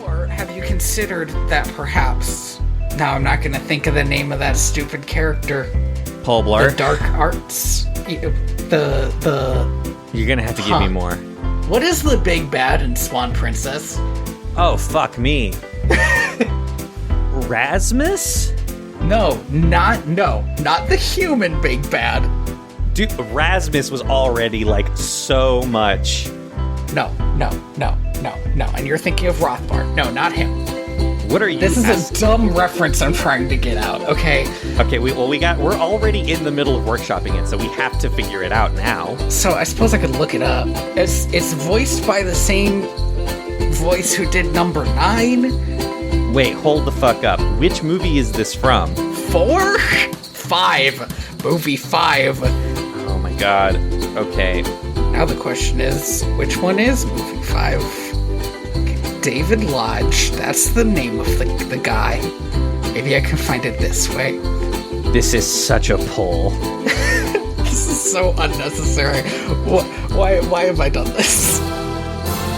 Or have you considered that perhaps... Now I'm not going to think of the name of that stupid character. Paul Blart? The dark arts. The You're going to have to give me more. What is the big bad in Swan Princess? Oh, fuck me. Rasmus? No, not the human big bad. Dude, Rasmus was already, like, so much. No. And you're thinking of Rothbard. No, not him. What are you? This is a dumb reference I'm trying to get out, okay? Okay, we're already in the middle of workshopping it, so we have to figure it out now. So I suppose I could look it up. It's voiced by the same voice who did number 9. Wait, hold the fuck up. Which movie is this from? 4? 5. Movie 5. Oh my god. Okay. Now the question is, which one is movie 5? Okay, David Lodge, that's the name of the guy. Maybe I can find it this way. This is such a pull. This is so unnecessary. Why have I done this?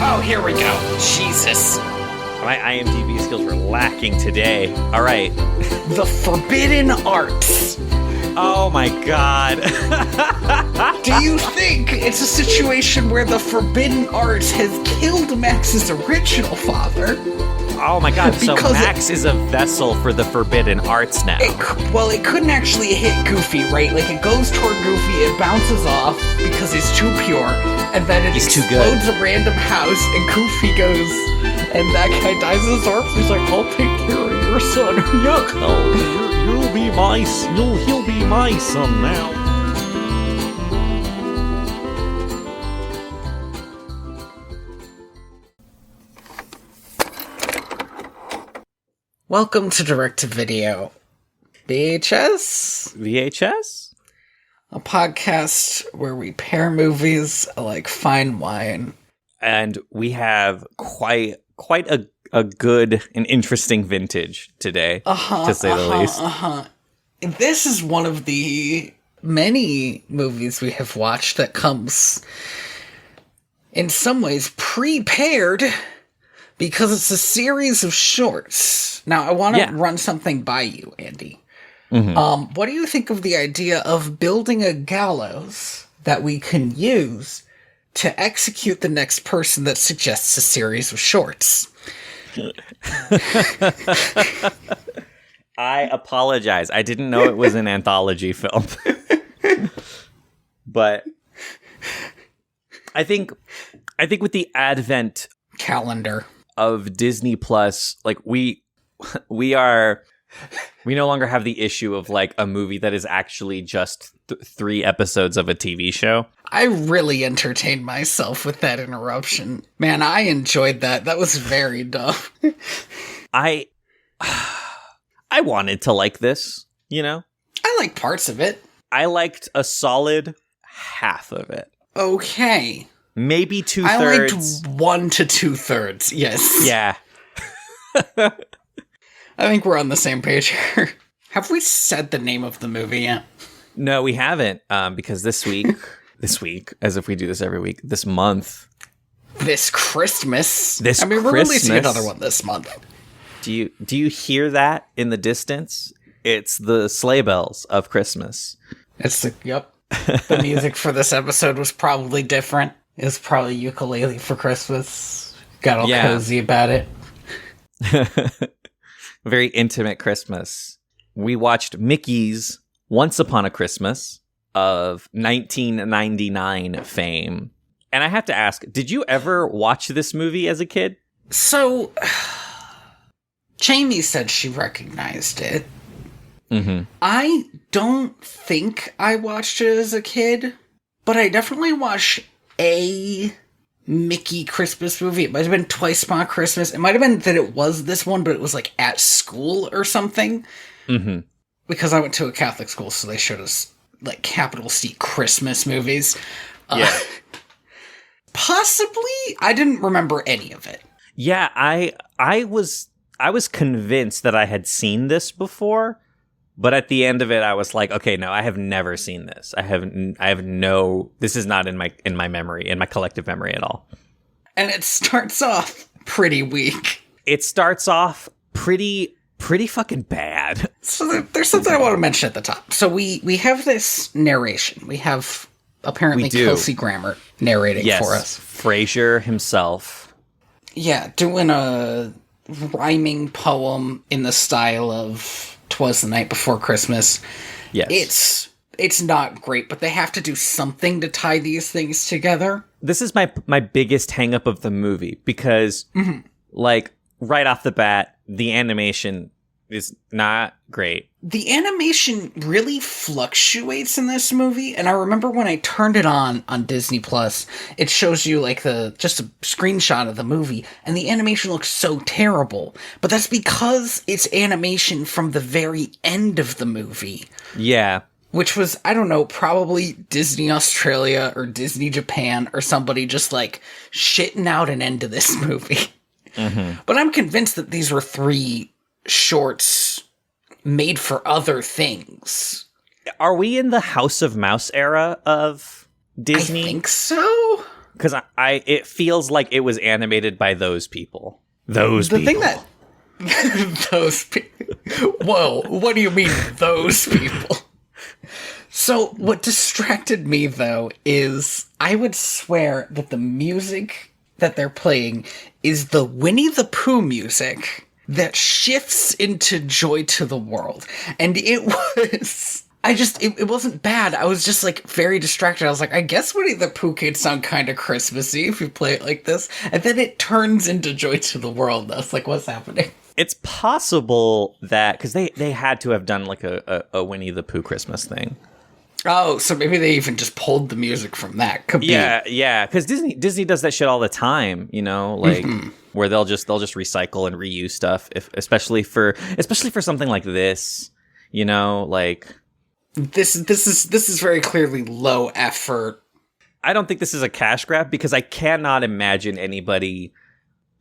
Oh, here we go. Jesus. My IMDb skills were lacking today. All right. The Forbidden Arts. Oh my god. Do you think it's a situation where the Forbidden Arts has killed Max's original father? Oh my god, so Max is a vessel for the Forbidden Arts now. It couldn't actually hit Goofy, right? Like, it goes toward Goofy, it bounces off because he's too pure, and then it explodes a random house, and Goofy goes, and that guy dies in his arms. He's like, I'll take care of your son. Yuck. Oh, he'll be my son now. Welcome to Direct-to-Video. VHS? A podcast where we pair movies like fine wine. And we have quite a good and interesting vintage today, to say the least. This is one of the many movies we have watched that comes, in some ways, prepared, because it's a series of shorts. Now, I want to run something by you, Andy. Mm-hmm. What do you think of the idea of building a gallows that we can use to execute the next person that suggests a series of shorts? I apologize. I didn't know it was an anthology film. But I think with the advent calendar of Disney Plus, like we no longer have the issue of like a movie that is actually just 3 episodes of a TV show. I really entertained myself with that interruption. Man, I enjoyed that. That was very dumb. I wanted to like this, you know? I like parts of it. I liked a solid half of it. Okay. Maybe 2/3. I liked 1 to 2/3, yes. Yeah. I think we're on the same page here. Have we said the name of the movie yet? No, we haven't, because this week, as if we do this every week, this month. This Christmas. We're releasing another one this month. Do you hear that in the distance? It's the sleigh bells of Christmas. Yep. The music for this episode was probably different. It was probably Ukulele for Christmas. Got all cozy about it. Very intimate Christmas. We watched Mickey's Once Upon a Christmas of 1999 fame. And I have to ask, did you ever watch this movie as a kid? So, Jamie said she recognized it. Mm-hmm. I don't think I watched it as a kid, but I definitely watched a Mickey Christmas movie. It might have been Twice Upon Christmas. It might have been that it was this one, but it was like at school or something. Mm-hmm. Because I went to a Catholic school, so they showed us like capital C Christmas movies. Yeah. Possibly, I didn't remember any of it. Yeah, I was convinced that I had seen this before, But at the end of it, I was like, okay, no, I have never seen this. This is not in my memory, in my collective memory at all. And it starts off pretty weak. It starts off pretty fucking bad. So there's something I want to mention at the top. So we have this narration. We have apparently Kelsey Grammer narrating for us. Frasier himself. Yeah, doing a rhyming poem in the style of 'Twas the Night Before Christmas. Yes. It's not great, but they have to do something to tie these things together. This is my biggest hang up of the movie because like right off the bat, the animation is not great. The animation really fluctuates in this movie, and I remember when I turned it on Disney Plus, it shows you like just a screenshot of the movie, and the animation looks so terrible. But that's because it's animation from the very end of the movie. Yeah. Which was, I don't know, probably Disney Australia or Disney Japan or somebody just like shitting out an end to this movie. But I'm convinced that these were 3 shorts made for other things. Are we in the House of Mouse era of Disney? I think so. Because it feels like it was animated by those people. Those people. Those people. Whoa, what do you mean, those people? So, what distracted me, though, is I would swear that the music that they're playing is the Winnie the Pooh music that shifts into Joy to the World. And it was... it wasn't bad. I was just, like, very distracted. I was like, I guess Winnie the Pooh could sound kind of Christmassy if you play it like this. And then it turns into Joy to the World. And I was like, what's happening? It's possible that... Because they had to have done, like, a Winnie the Pooh Christmas thing. Oh, so maybe they even just pulled the music from that. Could be. Yeah. Because Disney does that shit all the time, you know, like where they'll just recycle and reuse stuff, especially for something like this, you know, like this is very clearly low effort. I don't think this is a cash grab because I cannot imagine anybody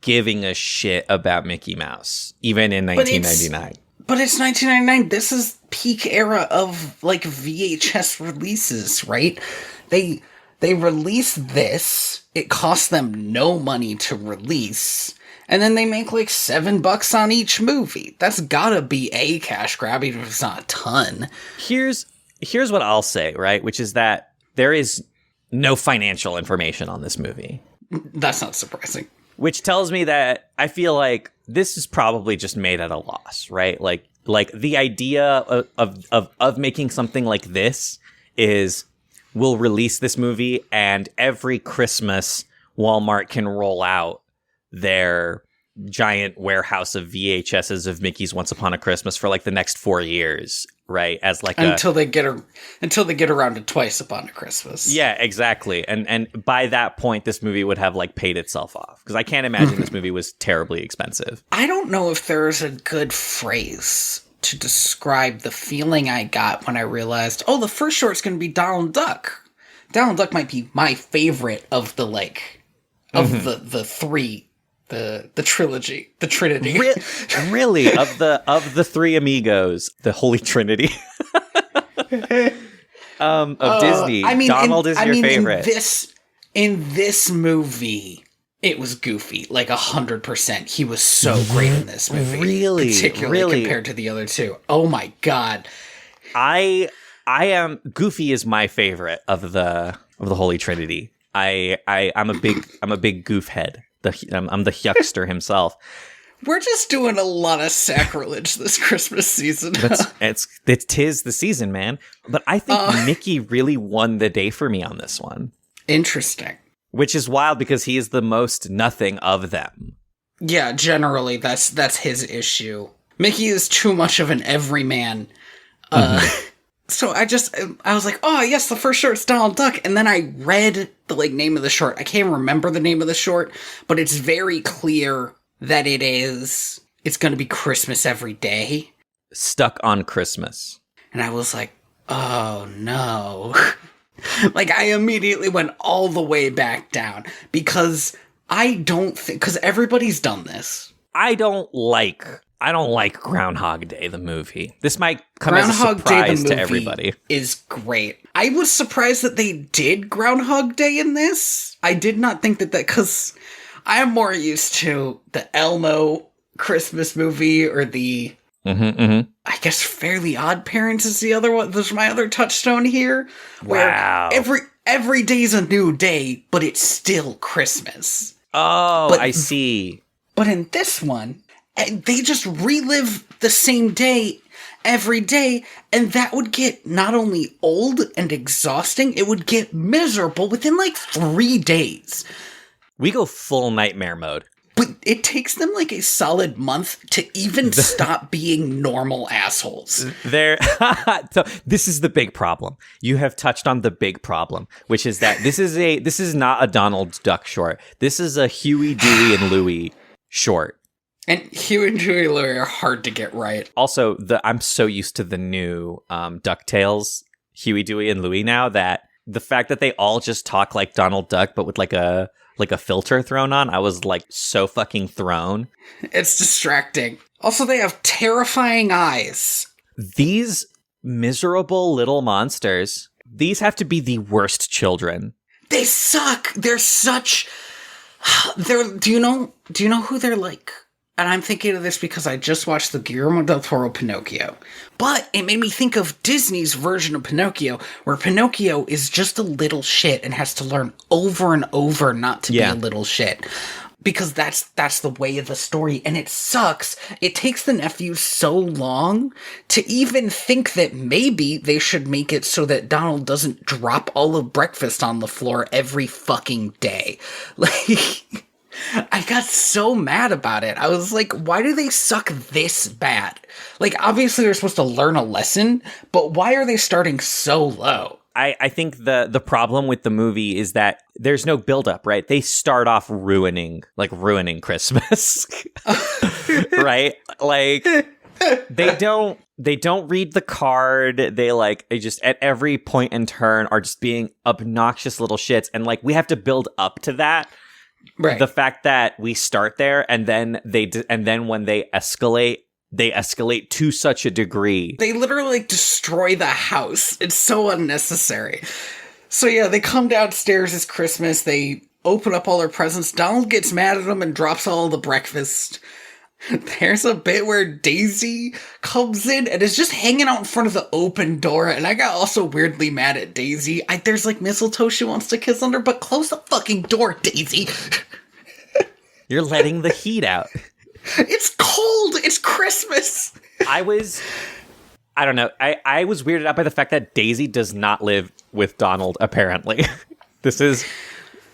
giving a shit about Mickey Mouse, even in 1999. But it's 1999. This is peak era of like VHS releases, right? They release this. It costs them no money to release, and then they make like $7 on each movie. That's gotta be a cash grab, even if it's not a ton. Here's what I'll say, right? Which is that there is no financial information on this movie. That's not surprising. Which tells me that I feel like this is probably just made at a loss, right? Like the idea of making something like this is we'll release this movie and every Christmas Walmart can roll out their giant warehouse of VHSs of Mickey's Once Upon a Christmas for like the next 4 years, right? As like until they get around to Twice Upon a Christmas. Yeah, exactly. And by that point, this movie would have like paid itself off because I can't imagine this movie was terribly expensive. I don't know if there's a good phrase to describe the feeling I got when I realized, oh, the first short's going to be Donald Duck. Donald Duck might be my favorite of the the 3. The trilogy, the Trinity. Really, of the 3 amigos, the Holy Trinity of Disney. I mean, Donald is your favorite. In this movie, it was Goofy, like 100%. He was so great in this movie, particularly compared to the other 2. Oh my god! Goofy is my favorite of the Holy Trinity. I'm a big goof head. I'm the huckster himself. We're just doing a lot of sacrilege this Christmas season. It's tis the season, man. But I think Mickey really won the day for me on this one. Interesting. Which is wild because he is the most nothing of them. Yeah, generally that's his issue. Mickey is too much of an everyman. So I was like, oh yes, the first short's Donald Duck, and then I read the name of the short. I can't remember the name of the short, but it's very clear that it's going to be Christmas every day. Stuck on Christmas. And I was like, oh no. I immediately went all the way back down because I don't think, because everybody's done this. I don't like I don't like Groundhog Day, the movie. This might come as a Groundhog Day, surprise the to movie, everybody. Is great. I was surprised that they did Groundhog Day in this. I did not think that because I am more used to the Elmo Christmas movie or the I guess Fairly Odd Parents is the other one. There's my other touchstone here. Wow. Where every day's a new day, but it's still Christmas. Oh, I see. But in this one, they just relive the same day every day, and that would get not only old and exhausting, it would get miserable within like 3 days. We go full nightmare mode. But it takes them like a solid month to even stop being normal assholes. So this is the big problem. You have touched on the big problem, which is that this is not a Donald Duck short. This is a Huey, Dewey, and Louie short. And Hugh and Dewey are hard to get right. Also, I'm so used to the new DuckTales, Huey, Dewey, and Louie now that the fact that they all just talk like Donald Duck, but with like a filter thrown on, I was like so fucking thrown. It's distracting. Also, they have terrifying eyes. These miserable little monsters, these have to be the worst children. They suck. They're such... Do you know who they're like? And I'm thinking of this because I just watched the Guillermo del Toro Pinocchio. But it made me think of Disney's version of Pinocchio, where Pinocchio is just a little shit and has to learn over and over not to be a little shit. Because that's the way of the story, and it sucks. It takes the nephews so long to even think that maybe they should make it so that Donald doesn't drop all of breakfast on the floor every fucking day. Like... I got so mad about it. I was like, why do they suck this bad? Like, obviously they're supposed to learn a lesson, but why are they starting so low? I think the problem with the movie is that there's no buildup, right? They start off ruining Christmas, right? Like, they don't read the card. They just at every point and turn are just being obnoxious little shits. And like, we have to build up to that. Right. The fact that we start there and then when they escalate to such a degree. They literally destroy the house. It's so unnecessary. So yeah, they come downstairs. It's Christmas. They open up all their presents. Donald gets mad at them and drops all the breakfast. There's a bit where Daisy comes in and is just hanging out in front of the open door, and I got also weirdly mad at Daisy. There's like mistletoe she wants to kiss under, but close the fucking door, Daisy. You're letting the heat out. It's cold. It's Christmas. I don't know. I was weirded out by the fact that Daisy does not live with Donald, apparently.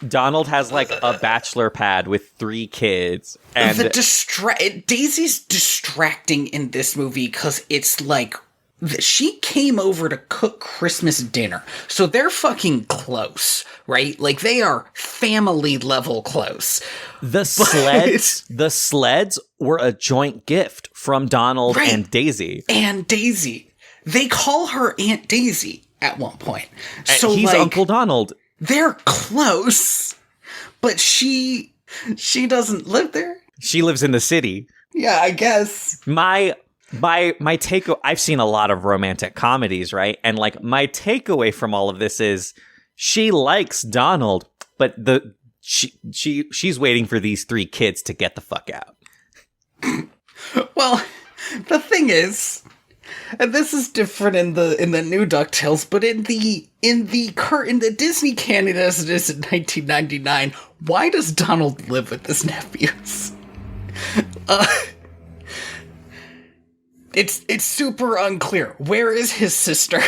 Donald has like a bachelor pad with 3 kids. And Daisy's distracting in this movie because it's like she came over to cook Christmas dinner. So they're fucking close, right? Like they are family level close. The sleds were a joint gift from Donald and Daisy. And Daisy. They call her Aunt Daisy at one point. So he's like, Uncle Donald. They're close, but she doesn't live there. She lives in the city. Yeah, I guess. My take. I've seen a lot of romantic comedies, right? And like my takeaway from all of this is she likes Donald, but she's waiting for these 3 kids to get the fuck out. Well, the thing is, and this is different in the new DuckTales, but in the Disney canon as it is in 1999, why does Donald live with his nephews? It's super unclear. Where is his sister?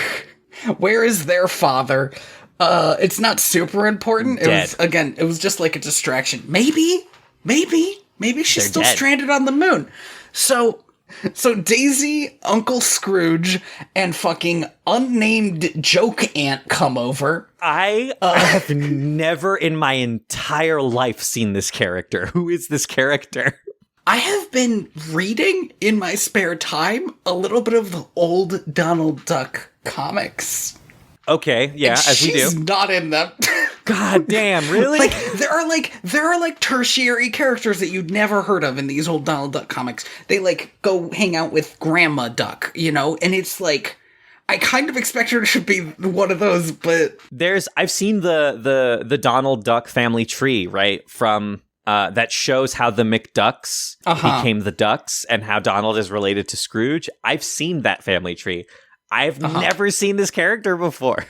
Where is their father? It's not super important. Dead. It was just like a distraction. Maybe she's They're still dead. stranded on the moon. So Daisy, Uncle Scrooge, and fucking unnamed joke aunt come over. I have never in my entire life seen this character. Who is this character? I have been reading in my spare time a little bit of the old Donald Duck comics. Okay, yeah, as we do. She's not in them. God damn, really? Like there are like tertiary characters that you'd never heard of in these old Donald Duck comics. They like go hang out with Grandma Duck, you know, and it's like I kind of expect her to be one of those, but I've seen the Donald Duck family tree, right? From that shows how the McDucks became the Ducks and how Donald is related to Scrooge. I've seen that family tree. I've never seen this character before.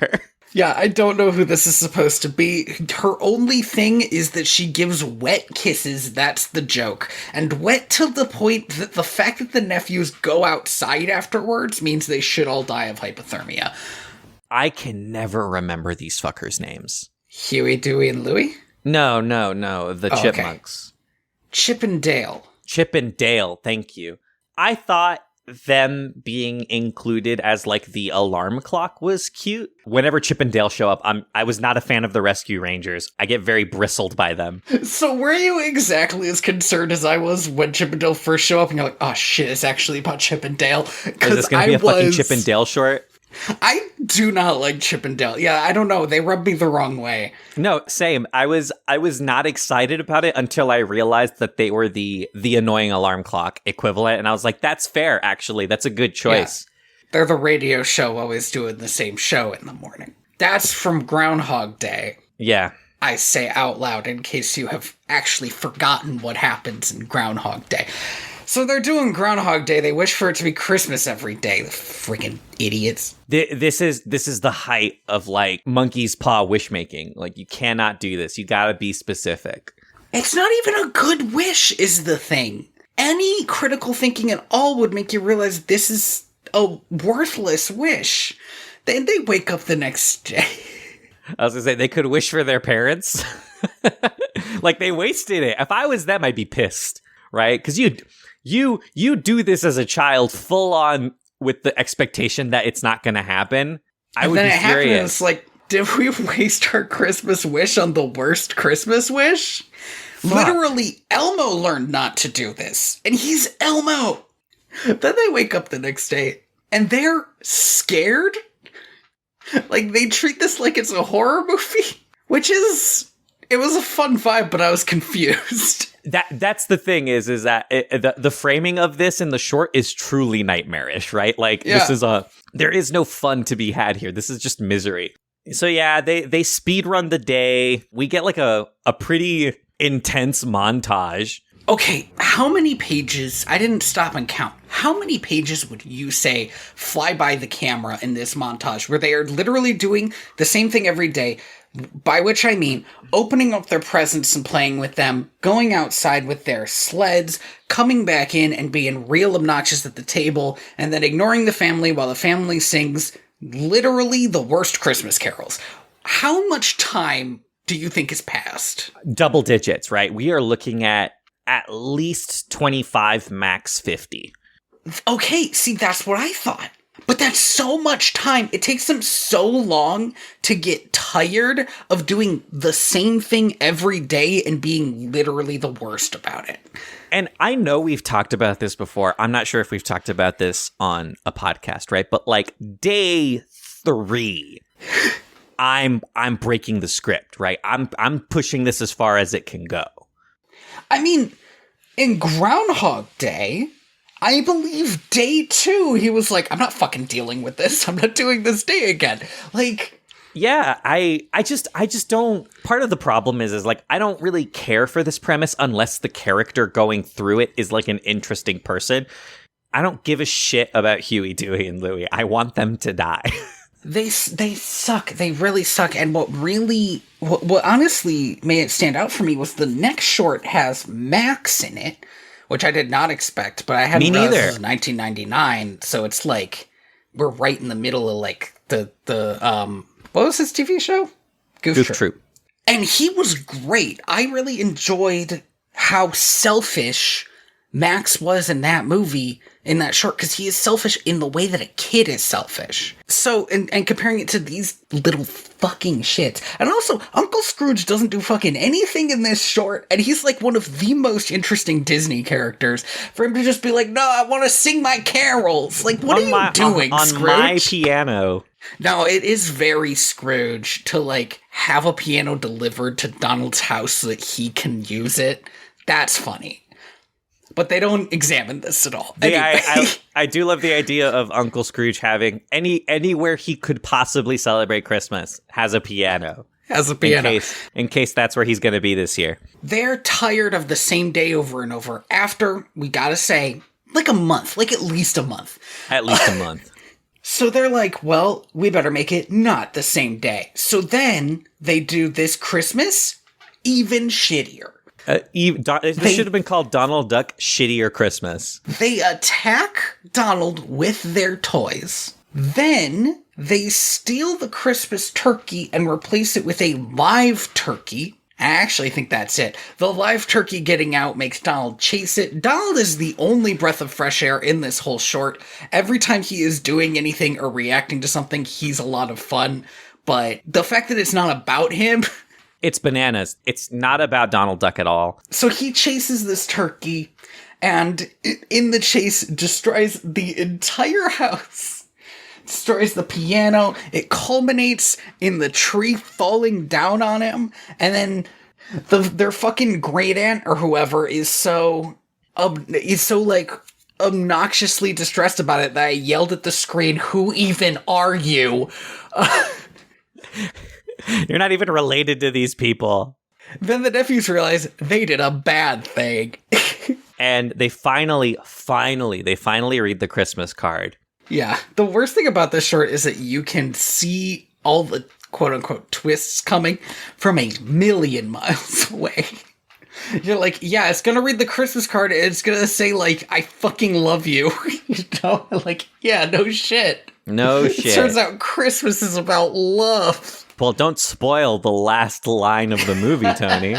Yeah, I don't know who this is supposed to be. Her only thing is that she gives wet kisses. That's the joke. And wet to the point that the fact that the nephews go outside afterwards means they should all die of hypothermia. I can never remember these fuckers' names. Huey, Dewey, and Louie? No. The Chipmunks. Okay. Chip and Dale. Chip and Dale, thank you. I thought them being included as like the alarm clock was cute. Whenever Chip and Dale show up, I was not a fan of the Rescue Rangers. I get very bristled by them. So were you exactly as concerned as I was when Chip and Dale first show up and you're like, oh shit, it's actually about Chip and Dale? Is this going to be a fucking Chip and Dale short? I do not like Chip and Dale. Yeah, I don't know. They rub me the wrong way. No, same. I was not excited about it until I realized that they were the annoying alarm clock equivalent, and I was like, that's fair, actually. That's a good choice. Yeah. They're the radio show always doing the same show in the morning. That's from Groundhog Day. Yeah. I say out loud in case you have actually forgotten what happens in Groundhog Day. So they're doing Groundhog Day. They wish for it to be Christmas every day. The freaking idiots. This is the height of like monkey's paw wish making. Like, you cannot do this. You gotta be specific. It's not even a good wish is the thing. Any critical thinking at all would make you realize this is a worthless wish. Then they wake up the next day. I was gonna say, they could wish for their parents. Like, they wasted it. If I was them, I'd be pissed, right? Because you do this as a child full on with the expectation that it's not going to happen. I would be furious. Happened, and it's like, did we waste our Christmas wish on the worst Christmas wish? Fuck. Literally, Elmo learned not to do this, and he's Elmo. Then they wake up the next day, and they're scared. Like, they treat this like it's a horror movie, which is... It was a fun vibe, but I was confused. That's the thing is that the framing of this in the short is truly nightmarish, right? Like, This is there is no fun to be had here. This is just misery. So yeah, they speed run the day. We get like a pretty intense montage. Okay, how many pages, I didn't stop and count, how many pages would you say fly by the camera in this montage where they are literally doing the same thing every day? By which I mean opening up their presents and playing with them, going outside with their sleds, coming back in and being real obnoxious at the table, and then ignoring the family while the family sings literally the worst Christmas carols. How much time do you think has passed? Double digits, right? We are looking at least 25, max 50. Okay, see, that's what I thought. But that's so much time. It takes them so long to get tired of doing the same thing every day and being literally the worst about it. And I know we've talked about this before. I'm not sure if we've talked about this on a podcast, right? But like day 3, I'm breaking the script, right? I'm pushing this as far as it can go. I mean, in Groundhog Day, I believe day 2, he was like, I'm not fucking dealing with this. I'm not doing this day again. Like, yeah, I just don't. Part of the problem is like, I don't really care for this premise unless the character going through it is like an interesting person. I don't give a shit about Huey, Dewey, and Louie. I want them to die. They suck. They really suck. And what honestly made it stand out for me was the next short has Max in it, which I did not expect, but I hadn't realized it was 1999, so it's like we're right in the middle of like the what was his TV show? Goof Troop. And he was great. I really enjoyed how selfish Max was in that movie, in that short, because he is selfish in the way that a kid is selfish. So, and comparing it to these little fucking shits. And also, Uncle Scrooge doesn't do fucking anything in this short, and he's like one of the most interesting Disney characters. For him to just be like, no, I want to sing my carols. Like, what are you doing, Scrooge? On my piano. No, it is very Scrooge to, like, have a piano delivered to Donald's house so that he can use it. That's funny. But they don't examine this at all. Anyway. I do love the idea of Uncle Scrooge having anywhere he could possibly celebrate Christmas has a piano. Has a piano. In case that's where he's going to be this year. They're tired of the same day over and over. After, we gotta say, like a month. Like at least a month. At least a month. So they're like, well, we better make it not the same day. So then they do this Christmas even shittier. This should have been called Donald Duck Shittier Christmas. They attack Donald with their toys. Then they steal the Christmas turkey and replace it with a live turkey. I actually think that's it. The live turkey getting out makes Donald chase it. Donald is the only breath of fresh air in this whole short. Every time he is doing anything or reacting to something, he's a lot of fun. But the fact that it's not about him... It's bananas. It's not about Donald Duck at all. So he chases this turkey, and in the chase, destroys the entire house. Destroys the piano. It culminates in the tree falling down on him, and then their fucking great aunt or whoever is so like obnoxiously distressed about it that I yelled at the screen, "Who even are you?" You're not even related to these people. Then the nephews realize they did a bad thing. And they finally read the Christmas card. Yeah. The worst thing about this short is that you can see all the quote-unquote twists coming from a million miles away. You're like, yeah, it's gonna read the Christmas card and it's gonna say, like, I fucking love you. You know? Like, yeah, no shit. No shit. It turns out Christmas is about love. Well, don't spoil the last line of the movie, Tony.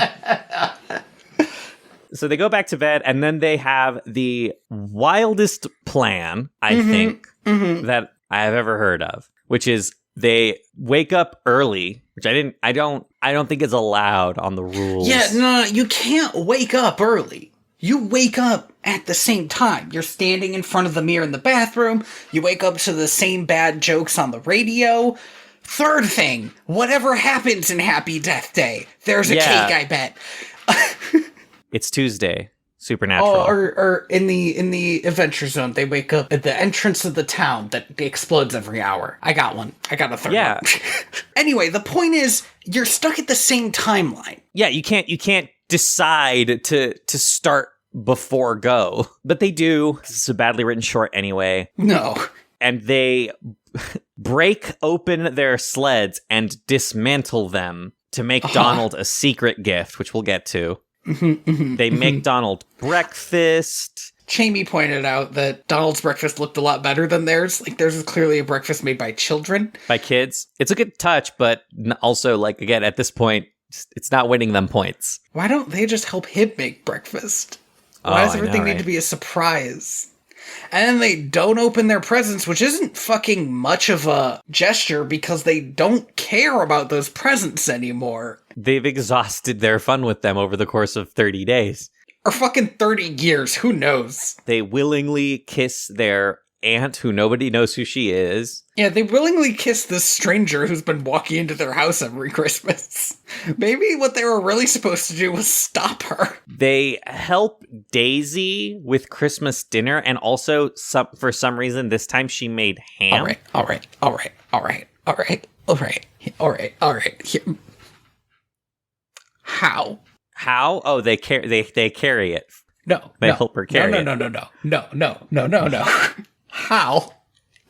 So they go back to bed, and then they have the wildest plan, I think, that I have ever heard of, which is they wake up early, which I don't think is allowed on the rules. Yeah, no, you can't wake up early. You wake up at the same time. You're standing in front of the mirror in the bathroom. You wake up to the same bad jokes on the radio. Third thing, whatever happens in Happy Death Day, there's a cake, I bet. It's Tuesday. Supernatural. Oh, or in the Adventure Zone, they wake up at the entrance of the town that explodes every hour. I got one. I got a third one. Anyway, the point is, you're stuck at the same timeline. Yeah, you can't decide to start before go. But they do. It's a badly written short anyway. No. And they break open their sleds and dismantle them to make Donald a secret gift, which we'll get to. They make Donald breakfast. Jamie pointed out that Donald's breakfast looked a lot better than theirs. Like, theirs is clearly a breakfast made by children. By kids. It's a good touch, but also, like, again, at this point, it's not winning them points. Why don't they just help him make breakfast? Why does everything need to be a surprise? And then they don't open their presents, which isn't fucking much of a gesture because they don't care about those presents anymore. They've exhausted their fun with them over the course of 30 days. Or fucking 30 years, who knows? They willingly kiss their aunt, who nobody knows who she is. Yeah, they willingly kiss this stranger who's been walking into their house every Christmas. Maybe what they were really supposed to do was stop her. They help Daisy with Christmas dinner, and also, for some reason, this time she made ham. All right. How? How? Oh, they carry it. No. They help her carry it. No. How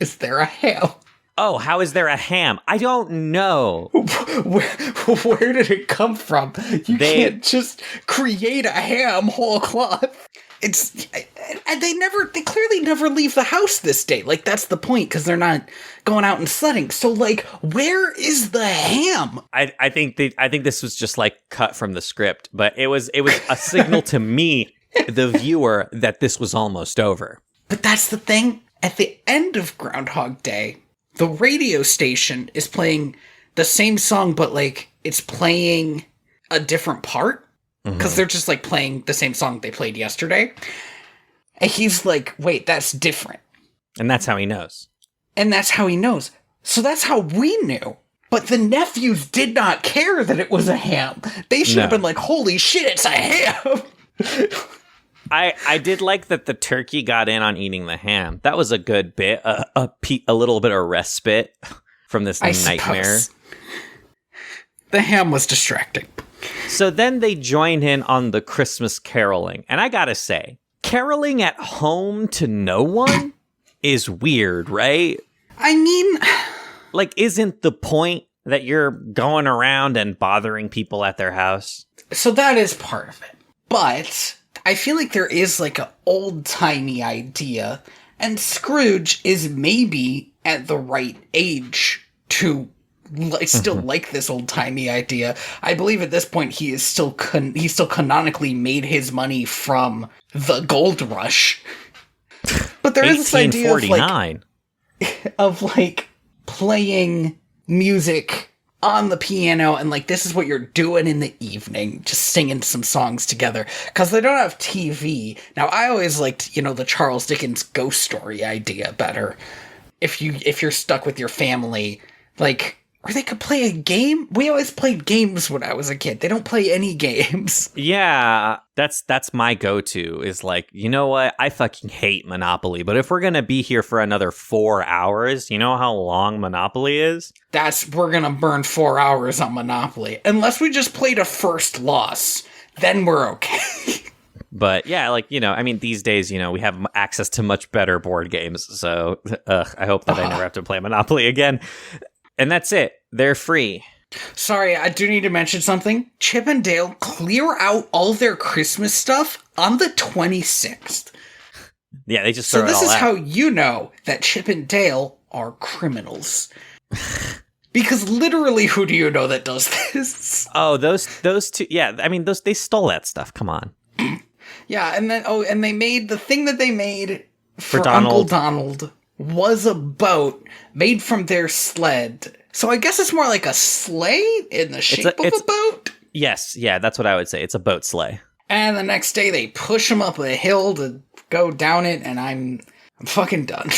is there a ham? Oh, how is there a ham? I don't know. Where did it come from? You can't just create a ham whole cloth. And they clearly never leave the house this day. Like, that's the point, because they're not going out and sledding. So, like, where is the ham? I think this was just, like, cut from the script, but it was a signal to me the viewer that this was almost over. But that's the thing. At the end of Groundhog Day, the radio station is playing the same song, but like it's playing a different part because they're just like playing the same song they played yesterday. And he's like, wait, that's different. And that's how he knows. And that's how he knows. So that's how we knew. But the nephews did not care that it was a ham. They should have been like, holy shit, it's a ham. I did like that the turkey got in on eating the ham. That was a good bit, a little bit of respite from this nightmare. The ham was distracting. So then they join in on the Christmas caroling. And I gotta say, caroling at home to no one is weird, right? I mean, like, isn't the point that you're going around and bothering people at their house? So that is part of it. But I feel like there is like an old-timey idea, and Scrooge is maybe at the right age to still like this old-timey idea. I believe at this point he is still he still canonically made his money from the gold rush. But there is this idea of like playing music on the piano, and like this is what you're doing in the evening, just singing some songs together, because they don't have TV. Now I always liked, the Charles Dickens ghost story idea better. If you're stuck with your family, like, or they could play a game. We always played games when I was a kid. They don't play any games. Yeah, that's my go-to, is like, you know what? I fucking hate Monopoly, but if we're going to be here for another 4 hours, you know how long Monopoly is? We're going to burn 4 hours on Monopoly. Unless we just played a first loss, then we're okay. But yeah, like, these days, we have access to much better board games. So I hope that I never have to play Monopoly again. And that's it. They're free. Sorry, I do need to mention something. Chip and Dale clear out all their Christmas stuff on the 26th. Yeah, they just throw it all out. So this is how you know that Chip and Dale are criminals. Because literally, who do you know that does this? Oh, those two. Yeah, they stole that stuff. Come on. Yeah, and then and they made the thing that they made for Uncle Donald was a boat made from their sled. So I guess it's more like a sleigh in the shape of a boat? Yes, yeah, that's what I would say. It's a boat sleigh. And the next day they push him up a hill to go down it, and I'm fucking done.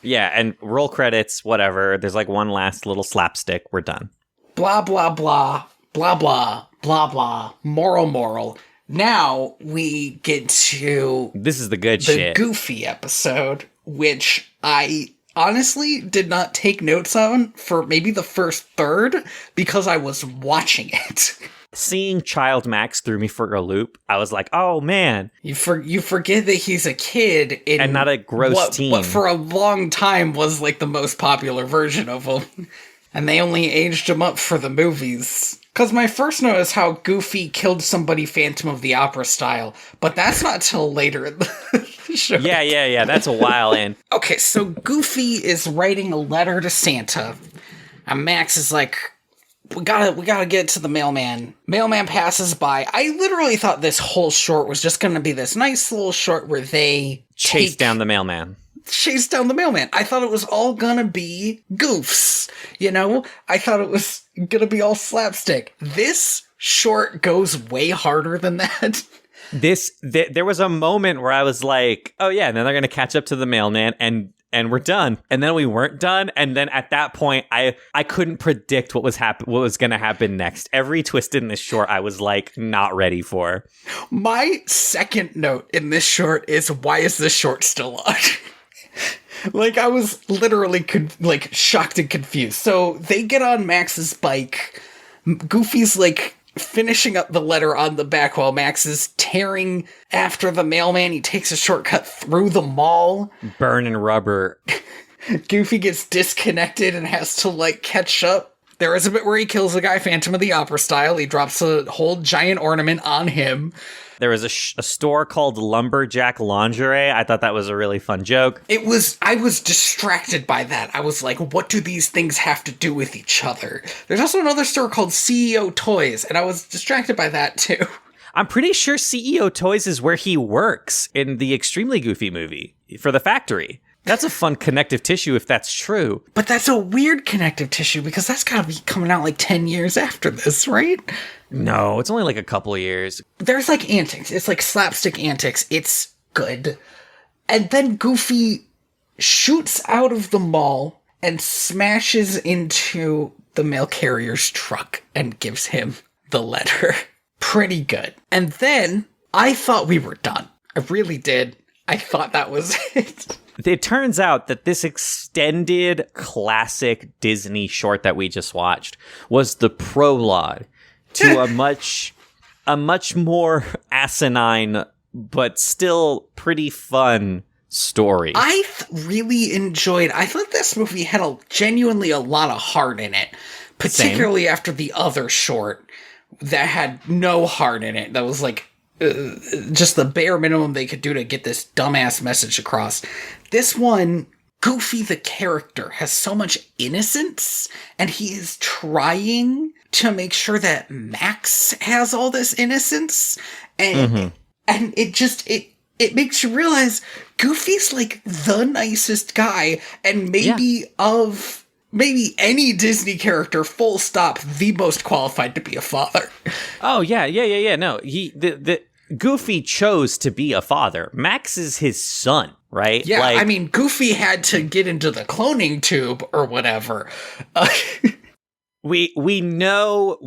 Yeah, and roll credits, whatever. There's like one last little slapstick. We're done. Blah, blah, blah, blah, blah, blah, blah, moral. Now we get to... This is the good shit. The Goofy episode, which I honestly did not take notes on for maybe the first third because I was watching it. Seeing Child Max threw me for a loop. I was like, oh man. You forget that he's a kid and not a gross teen. What for a long time was like the most popular version of him. And they only aged him up for the movies. Because my first note is how Goofy killed somebody Phantom of the Opera style, but that's not till later in the show. Yeah, that's a while in. Okay, so Goofy is writing a letter to Santa, and Max is like, we gotta get to the mailman. Mailman passes by. I literally thought this whole short was just gonna be this nice little short where they chase down the mailman. I thought it was all gonna be goofs, I thought it was gonna be all slapstick. This short goes way harder than that. There was a moment where I was like, oh yeah, and then they're gonna catch up to the mailman and we're done. And then we weren't done. And then at that point, I couldn't predict what was gonna happen next. Every twist in this short, I was like not ready for. My second note in this short is, why is this short still on? Like, I was literally shocked and confused. So they get on Max's bike. Goofy's like finishing up the letter on the back while Max is tearing after the mailman. He takes a shortcut through the mall. Burning rubber. Goofy gets disconnected and has to catch up. There is a bit where he kills a guy Phantom of the Opera style. He drops a whole giant ornament on him. There was a store called Lumberjack Lingerie. I thought that was a really fun joke. I was distracted by that. I was like, what do these things have to do with each other? There's also another store called CEO Toys, and I was distracted by that too. I'm pretty sure CEO Toys is where he works in the Extremely Goofy movie for the factory. That's a fun connective tissue if that's true. But that's a weird connective tissue because that's got to be coming out like 10 years after this, right? No, it's only like a couple of years. There's like antics. It's like slapstick antics. It's good. And then Goofy shoots out of the mall and smashes into the mail carrier's truck and gives him the letter. Pretty good. And then I thought we were done. I really did. I thought that was it. It turns out that this extended classic Disney short that we just watched was the prologue to a much more asinine but still pretty fun story. I really enjoyed. I thought this movie had genuinely a lot of heart in it, particularly Same. after the other short that had no heart in it. That was like just the bare minimum they could do to get this dumbass message across. This one, Goofy the character has so much innocence, and he is trying to make sure that Max has all this innocence, and it makes you realize Goofy's like the nicest guy, and maybe any Disney character, full stop, the most qualified to be a father. Oh yeah. No, the Goofy chose to be a father. Max is his son, right? Yeah, I mean, Goofy had to get into the cloning tube or whatever. We know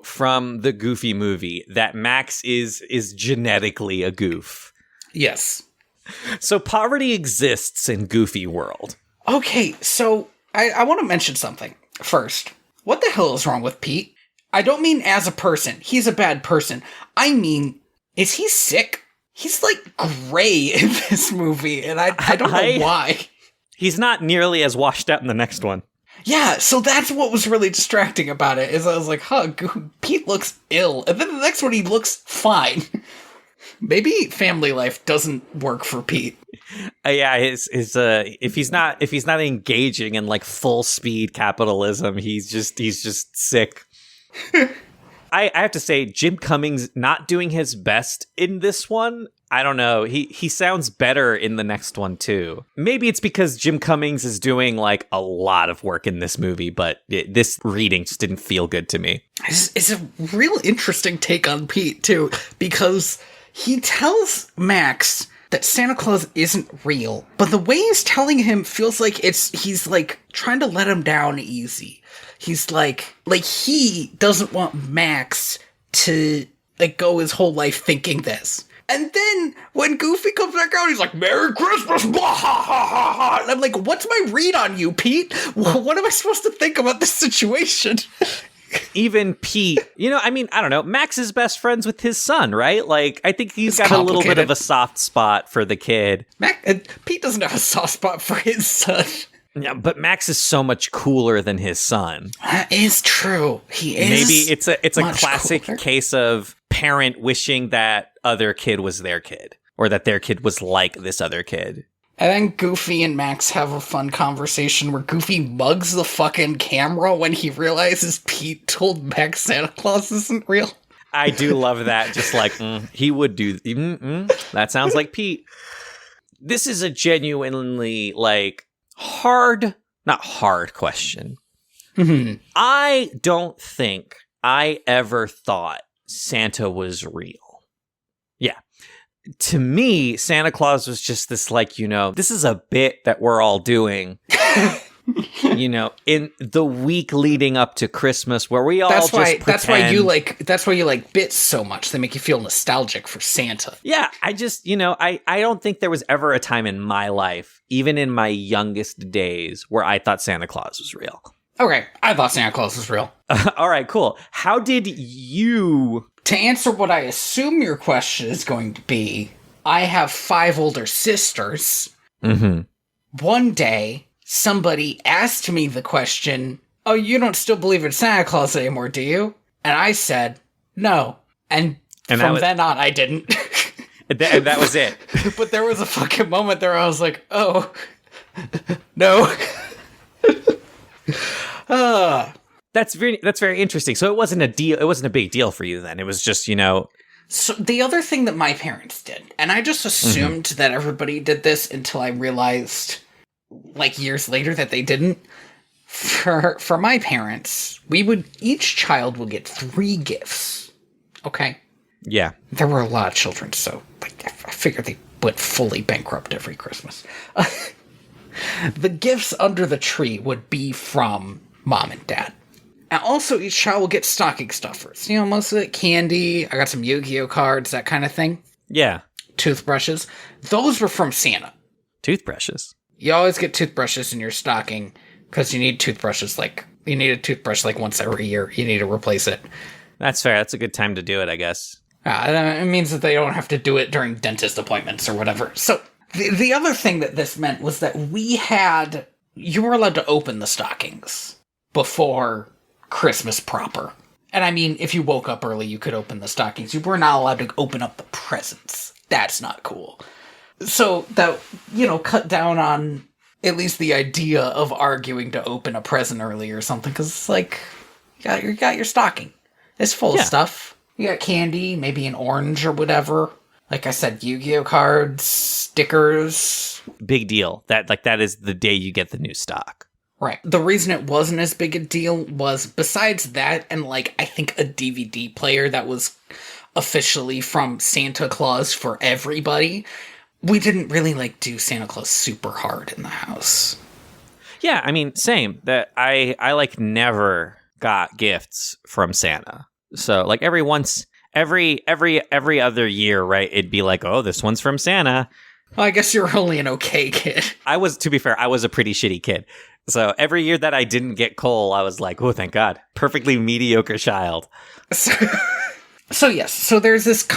from the Goofy movie that Max is genetically a goof. Yes. So poverty exists in Goofy world. Okay, so I want to mention something first. What the hell is wrong with Pete? I don't mean as a person. He's a bad person. I mean, is he sick? He's like gray in this movie, and I don't know why. He's not nearly as washed out in the next one. Yeah, so that's what was really distracting about it, is I was like, Pete looks ill. And then the next one, he looks fine. Maybe family life doesn't work for Pete. Yeah, if he's not engaging in like full speed capitalism, he's just sick. I have to say, Jim Cummings not doing his best in this one. I don't know. He sounds better in the next one too. Maybe it's because Jim Cummings is doing like a lot of work in this movie, but this reading just didn't feel good to me. It's a real interesting take on Pete too, because he tells Max that Santa Claus isn't real, but the way he's telling him feels like he's like trying to let him down easy. He's like he doesn't want Max to like go his whole life thinking this. And then when Goofy comes back out, he's like, "Merry Christmas!" Blah, ha, ha, ha, ha. And I'm like, what's my read on you, Pete? What am I supposed to think about this situation? Even Pete, I mean, I don't know. Max is best friends with his son, right? Like, I think he's got a little bit of a soft spot for the kid. Pete doesn't have a soft spot for his son. Yeah, but Max is so much cooler than his son. That is true. He is. Maybe it's a classic cooler. case of parent wishing that other kid was their kid, or that their kid was like this other kid. And then Goofy and Max have a fun conversation where Goofy mugs the fucking camera when he realizes Pete told Max Santa Claus isn't real. I do love that. Just like, he would do. That sounds like Pete. This is a genuinely, like, not hard question. Mm-hmm. I don't think I ever thought Santa was real. Yeah. To me, Santa Claus was just this, like, this is a bit that we're all doing, in the week leading up to Christmas, where we all pretend. That's why you like bits so much. They make you feel nostalgic for Santa. Yeah, I just, I don't think there was ever a time in my life, even in my youngest days, where I thought Santa Claus was real. Okay, I thought Santa Claus was real. All right, cool. How did you... To answer what I assume your question is going to be, I have 5 older sisters. Mm-hmm. One day, somebody asked me the question, "Oh, you don't still believe in Santa Claus anymore, do you?" And I said, "No." And from then on, I didn't. And that was it. But there was a fucking moment there where I was like, "Oh, no." That's very interesting. So it wasn't a deal. It wasn't a big deal for you then. It was just, So the other thing that my parents did, and I just assumed that everybody did this until I realized, like, years later that they didn't. For my parents, each child would get 3 gifts. Okay? Yeah. There were a lot of children, so like, I figured they went fully bankrupt every Christmas. The gifts under the tree would be from mom and dad. And also, each child will get stocking stuffers. You know, most of it candy. I got some Yu-Gi-Oh cards, that kind of thing. Yeah. Toothbrushes. Those were from Santa. Toothbrushes? You always get toothbrushes in your stocking because you need toothbrushes. Like, you need a toothbrush like once every year. You need to replace it. That's fair. That's a good time to do it, I guess. It means that they don't have to do it during dentist appointments or whatever. So, the other thing that this meant was that you were allowed to open the stockings before Christmas proper. And I mean, if you woke up early, you could open the stockings. You were not allowed to open up the presents. That's not cool. So that, cut down on at least the idea of arguing to open a present early or something. Because it's like, you got your stocking. It's full of stuff. You got candy, maybe an orange or whatever. Like I said, Yu-Gi-Oh cards, stickers. Big deal. That is the day you get the new stock. Right. The reason it wasn't as big a deal was, besides that and, like, I think a DVD player that was officially from Santa Claus for everybody, we didn't really, like, do Santa Claus super hard in the house. Yeah, I mean, same. That I like never got gifts from Santa. So, like, every other year, right, it'd be like, oh, this one's from Santa. Well, I guess you're only an okay kid. To be fair, I was a pretty shitty kid. So every year that I didn't get coal, I was like, oh, thank God. Perfectly mediocre child. So yes, so there's this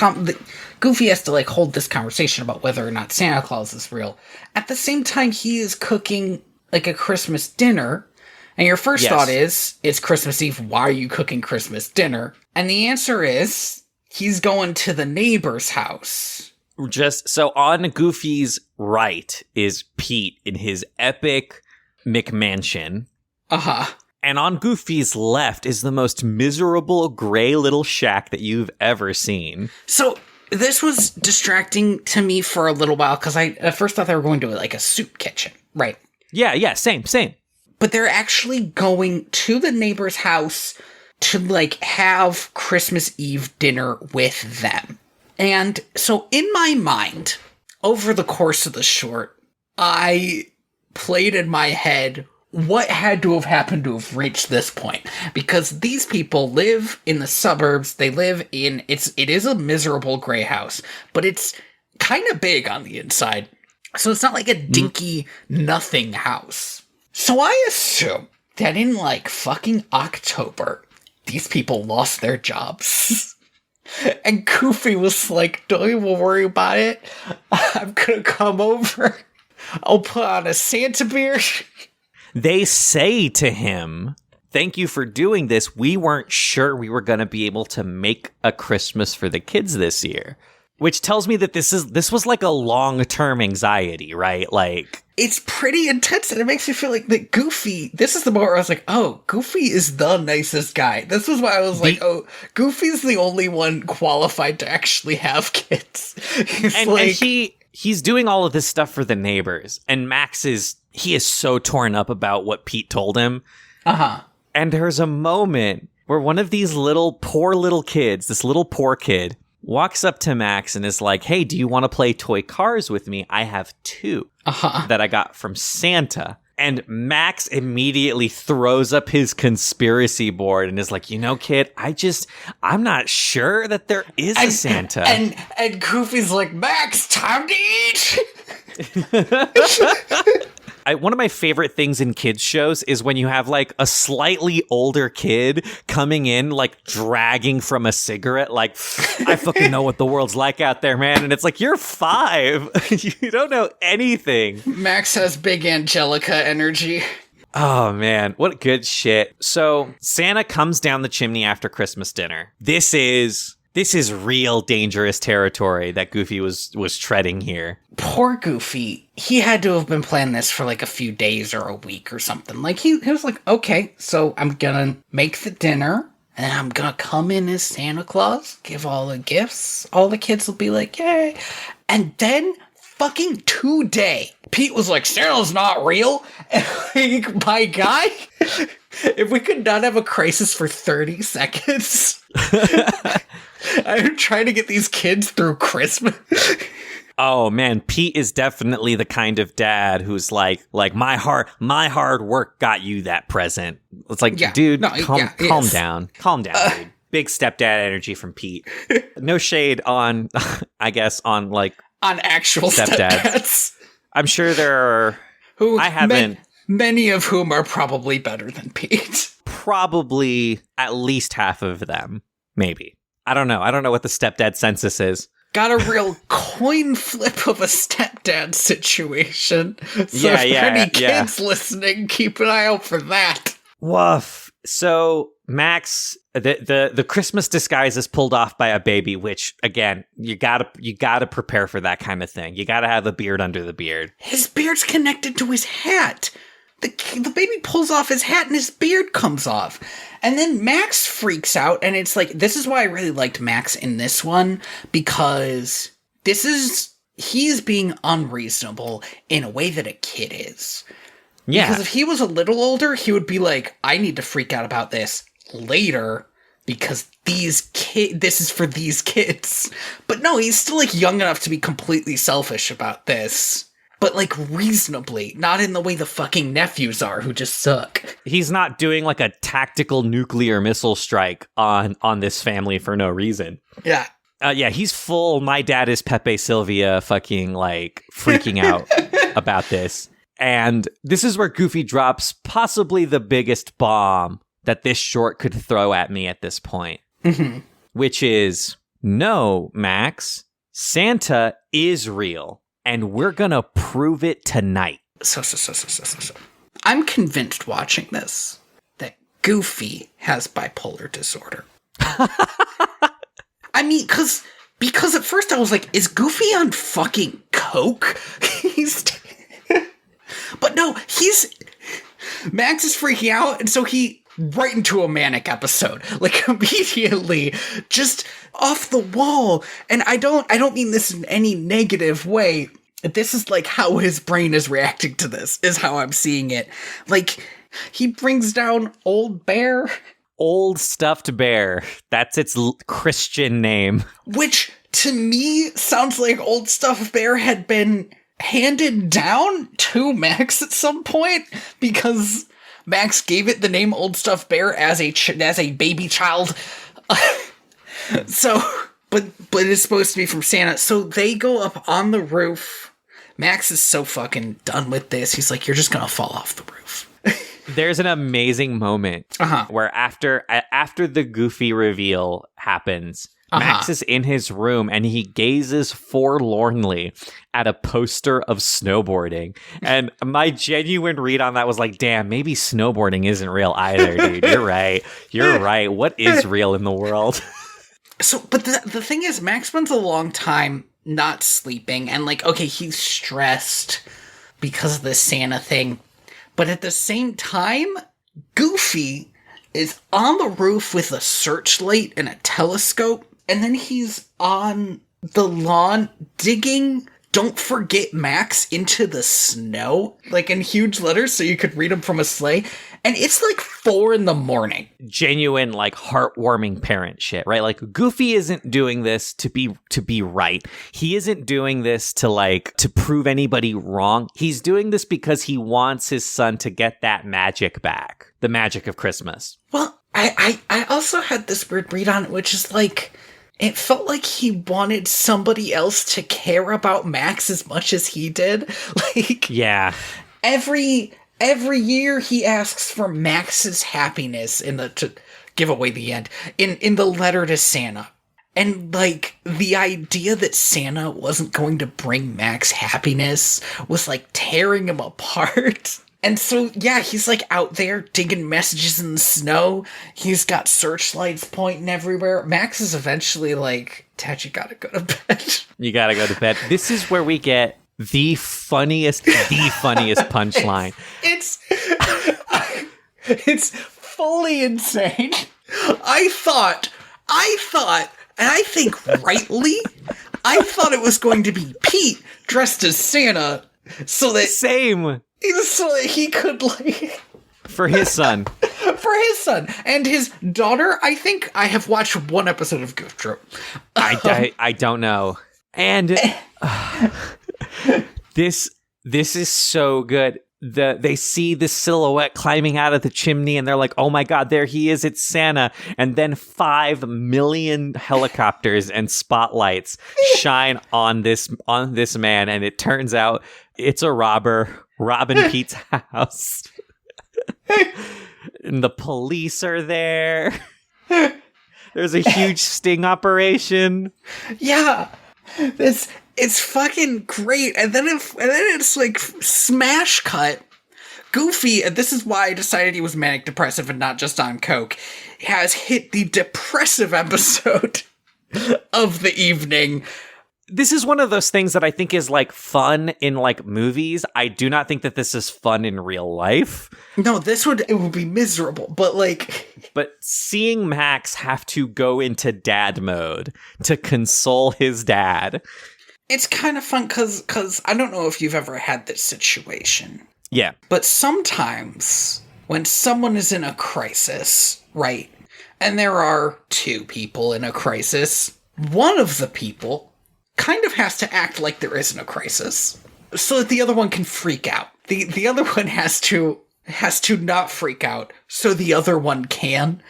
Goofy has to, like, hold this conversation about whether or not Santa Claus is real. At the same time, he is cooking, like, a Christmas dinner. And your first thought is, it's Christmas Eve, why are you cooking Christmas dinner? And the answer is, he's going to the neighbor's house. Just so on Goofy's right is Pete in his epic McMansion. And on Goofy's left is the most miserable gray little shack that you've ever seen. So this was distracting to me for a little while because I at first thought they were going to, like, a soup kitchen. Right. Yeah, same. But they're actually going to the neighbor's house to, like, have Christmas Eve dinner with them. And so in my mind, over the course of the short, I played in my head what had to have happened to have reached this point. Because these people live in the suburbs, they live in, it is a miserable gray house, but it's kind of big on the inside. So it's not like a dinky nothing house. So I assume that in, like, fucking October, these people lost their jobs. And Goofy was like, don't even worry about it. I'm gonna come over. I'll put on a Santa beard. They say to him, thank you for doing this. We weren't sure we were going to be able to make a Christmas for the kids this year. Which tells me that this was like a long-term anxiety, right? Like, it's pretty intense, and it makes me feel like that Goofy, this is the moment where I was like, oh, Goofy is the nicest guy. This was why I was like, oh, Goofy's the only one qualified to actually have kids. He's doing all of this stuff for the neighbors, and Max is so torn up about what Pete told him. And there's a moment where one of these poor little kids, this little poor kid, walks up to Max and is like, hey, do you want to play toy cars with me? I have 2 that I got from Santa. And Max immediately throws up his conspiracy board and is like, kid, I'm not sure that there is a Santa. And Goofy's like, Max, time to eat! One of my favorite things in kids shows is when you have, like, a slightly older kid coming in, like, dragging from a cigarette, like, I fucking know what the world's like out there, man. And it's like, you're 5. You don't know anything. Max has big Angelica energy. Oh, man. What good shit. So Santa comes down the chimney after Christmas dinner. This is real dangerous territory that Goofy was treading here. Poor Goofy. He had to have been planning this for, like, a few days or a week or something. Like, he was like, okay, so I'm gonna make the dinner, and I'm gonna come in as Santa Claus, give all the gifts, all the kids will be like, yay. And then, fucking today, Pete was like, Santa's not real. And like, my guy, if we could not have a crisis for 30 seconds, I'm trying to get these kids through Christmas. Oh man, Pete is definitely the kind of dad who's like my hard work got you that present. It's like, dude, calm down, dude. Big stepdad energy from Pete. No shade on, I guess, on actual stepdads. I'm sure there are. Many of whom are probably better than Pete. Probably at least half of them, maybe. I don't know. I don't know what the stepdad census is. Got a real coin flip of a stepdad situation. So if any kids listening, keep an eye out for that. Woof. So Max, the Christmas disguise is pulled off by a baby, which again, you gotta prepare for that kind of thing. You gotta have a beard under the beard. His beard's connected to his hat. The baby pulls off his hat and his beard comes off. And then Max freaks out, and it's like, this is why I really liked Max in this one, because he's being unreasonable in a way that a kid is. Yeah. Because if he was a little older, he would be like, I need to freak out about this later, because this is for these kids. But no, he's still like young enough to be completely selfish about this. But, like, reasonably, not in the way the fucking nephews are, who just suck. He's not doing, like, a tactical nuclear missile strike on this family for no reason. Yeah. He's full, my dad is Pepe Sylvia, fucking, like, freaking out about this. And this is where Goofy drops possibly the biggest bomb that this short could throw at me at this point. Mm-hmm. Which is, no, Max, Santa is real. And we're gonna prove it tonight. So. I'm convinced watching this that Goofy has bipolar disorder. I mean, because at first I was like, is Goofy on fucking coke? But no, Max is freaking out, and so he right into a manic episode, like immediately, just off the wall. And I don't mean this in any negative way. This is like how his brain is reacting to this, is how I'm seeing it. Like, he brings down Old Bear. Old Stuffed Bear. That's its Christian name. Which, to me, sounds like Old Stuffed Bear had been handed down to Max at some point, because Max gave it the name Old Stuffed Bear as a baby child. So, but it's supposed to be from Santa. So they go up on the roof. Max is so fucking done with this. He's like, you're just gonna fall off the roof. There's an amazing moment where after the Goofy reveal happens, Max is in his room and he gazes forlornly at a poster of snowboarding. And my genuine read on that was like, damn, maybe snowboarding isn't real either, dude. You're right. You're right. What is real in the world? So, but the thing is, Max spends a long time not sleeping, and like, okay, he's stressed because of the Santa thing. But at the same time, Goofy is on the roof with a searchlight and a telescope, and then he's on the lawn digging "Don't Forget Max" into the snow, like in huge letters so you could read them from a sleigh. And it's like 4 a.m. Genuine, like, heartwarming parent shit, right? Like, Goofy isn't doing this to be right. He isn't doing this to prove anybody wrong. He's doing this because he wants his son to get that magic back. The magic of Christmas. Well, I also had this weird read on it, which is like, it felt like he wanted somebody else to care about Max as much as he did. Like, yeah. Every year he asks for Max's happiness to give away the end in the letter to Santa. And like, the idea that Santa wasn't going to bring Max happiness was like tearing him apart. And so, yeah, he's like out there digging messages in the snow. He's got searchlights pointing everywhere. Max is eventually like, Dad, you gotta go to bed. You gotta go to bed. This is where we get the funniest punchline. It's fully insane. I thought, and I think rightly, I thought it was going to be Pete dressed as Santa so that he could, like... For his son. And his daughter. I think I have watched one episode of Goof Troop. I don't know. And this is so good. They see the silhouette climbing out of the chimney and they're like, oh my God, there he is. It's Santa. And then 5 million helicopters and spotlights shine on this man. And it turns out it's a robber robbing Pete's house. And the police are there. There's a huge sting operation. Yeah. It's fucking great. And then it's like smash cut. Goofy, and this is why I decided he was manic depressive and not just on coke, has hit the depressive episode of the evening. This is one of those things that I think is like fun in like movies. I do not think that this is fun in real life. No, it would be miserable, but seeing Max have to go into dad mode to console his dad. It's kind of fun because I don't know if you've ever had this situation. Yeah. But sometimes when someone is in a crisis, right, and there are 2 people in a crisis, one of the people kind of has to act like there isn't a crisis so that the other one can freak out. The other one has to not freak out so the other one can.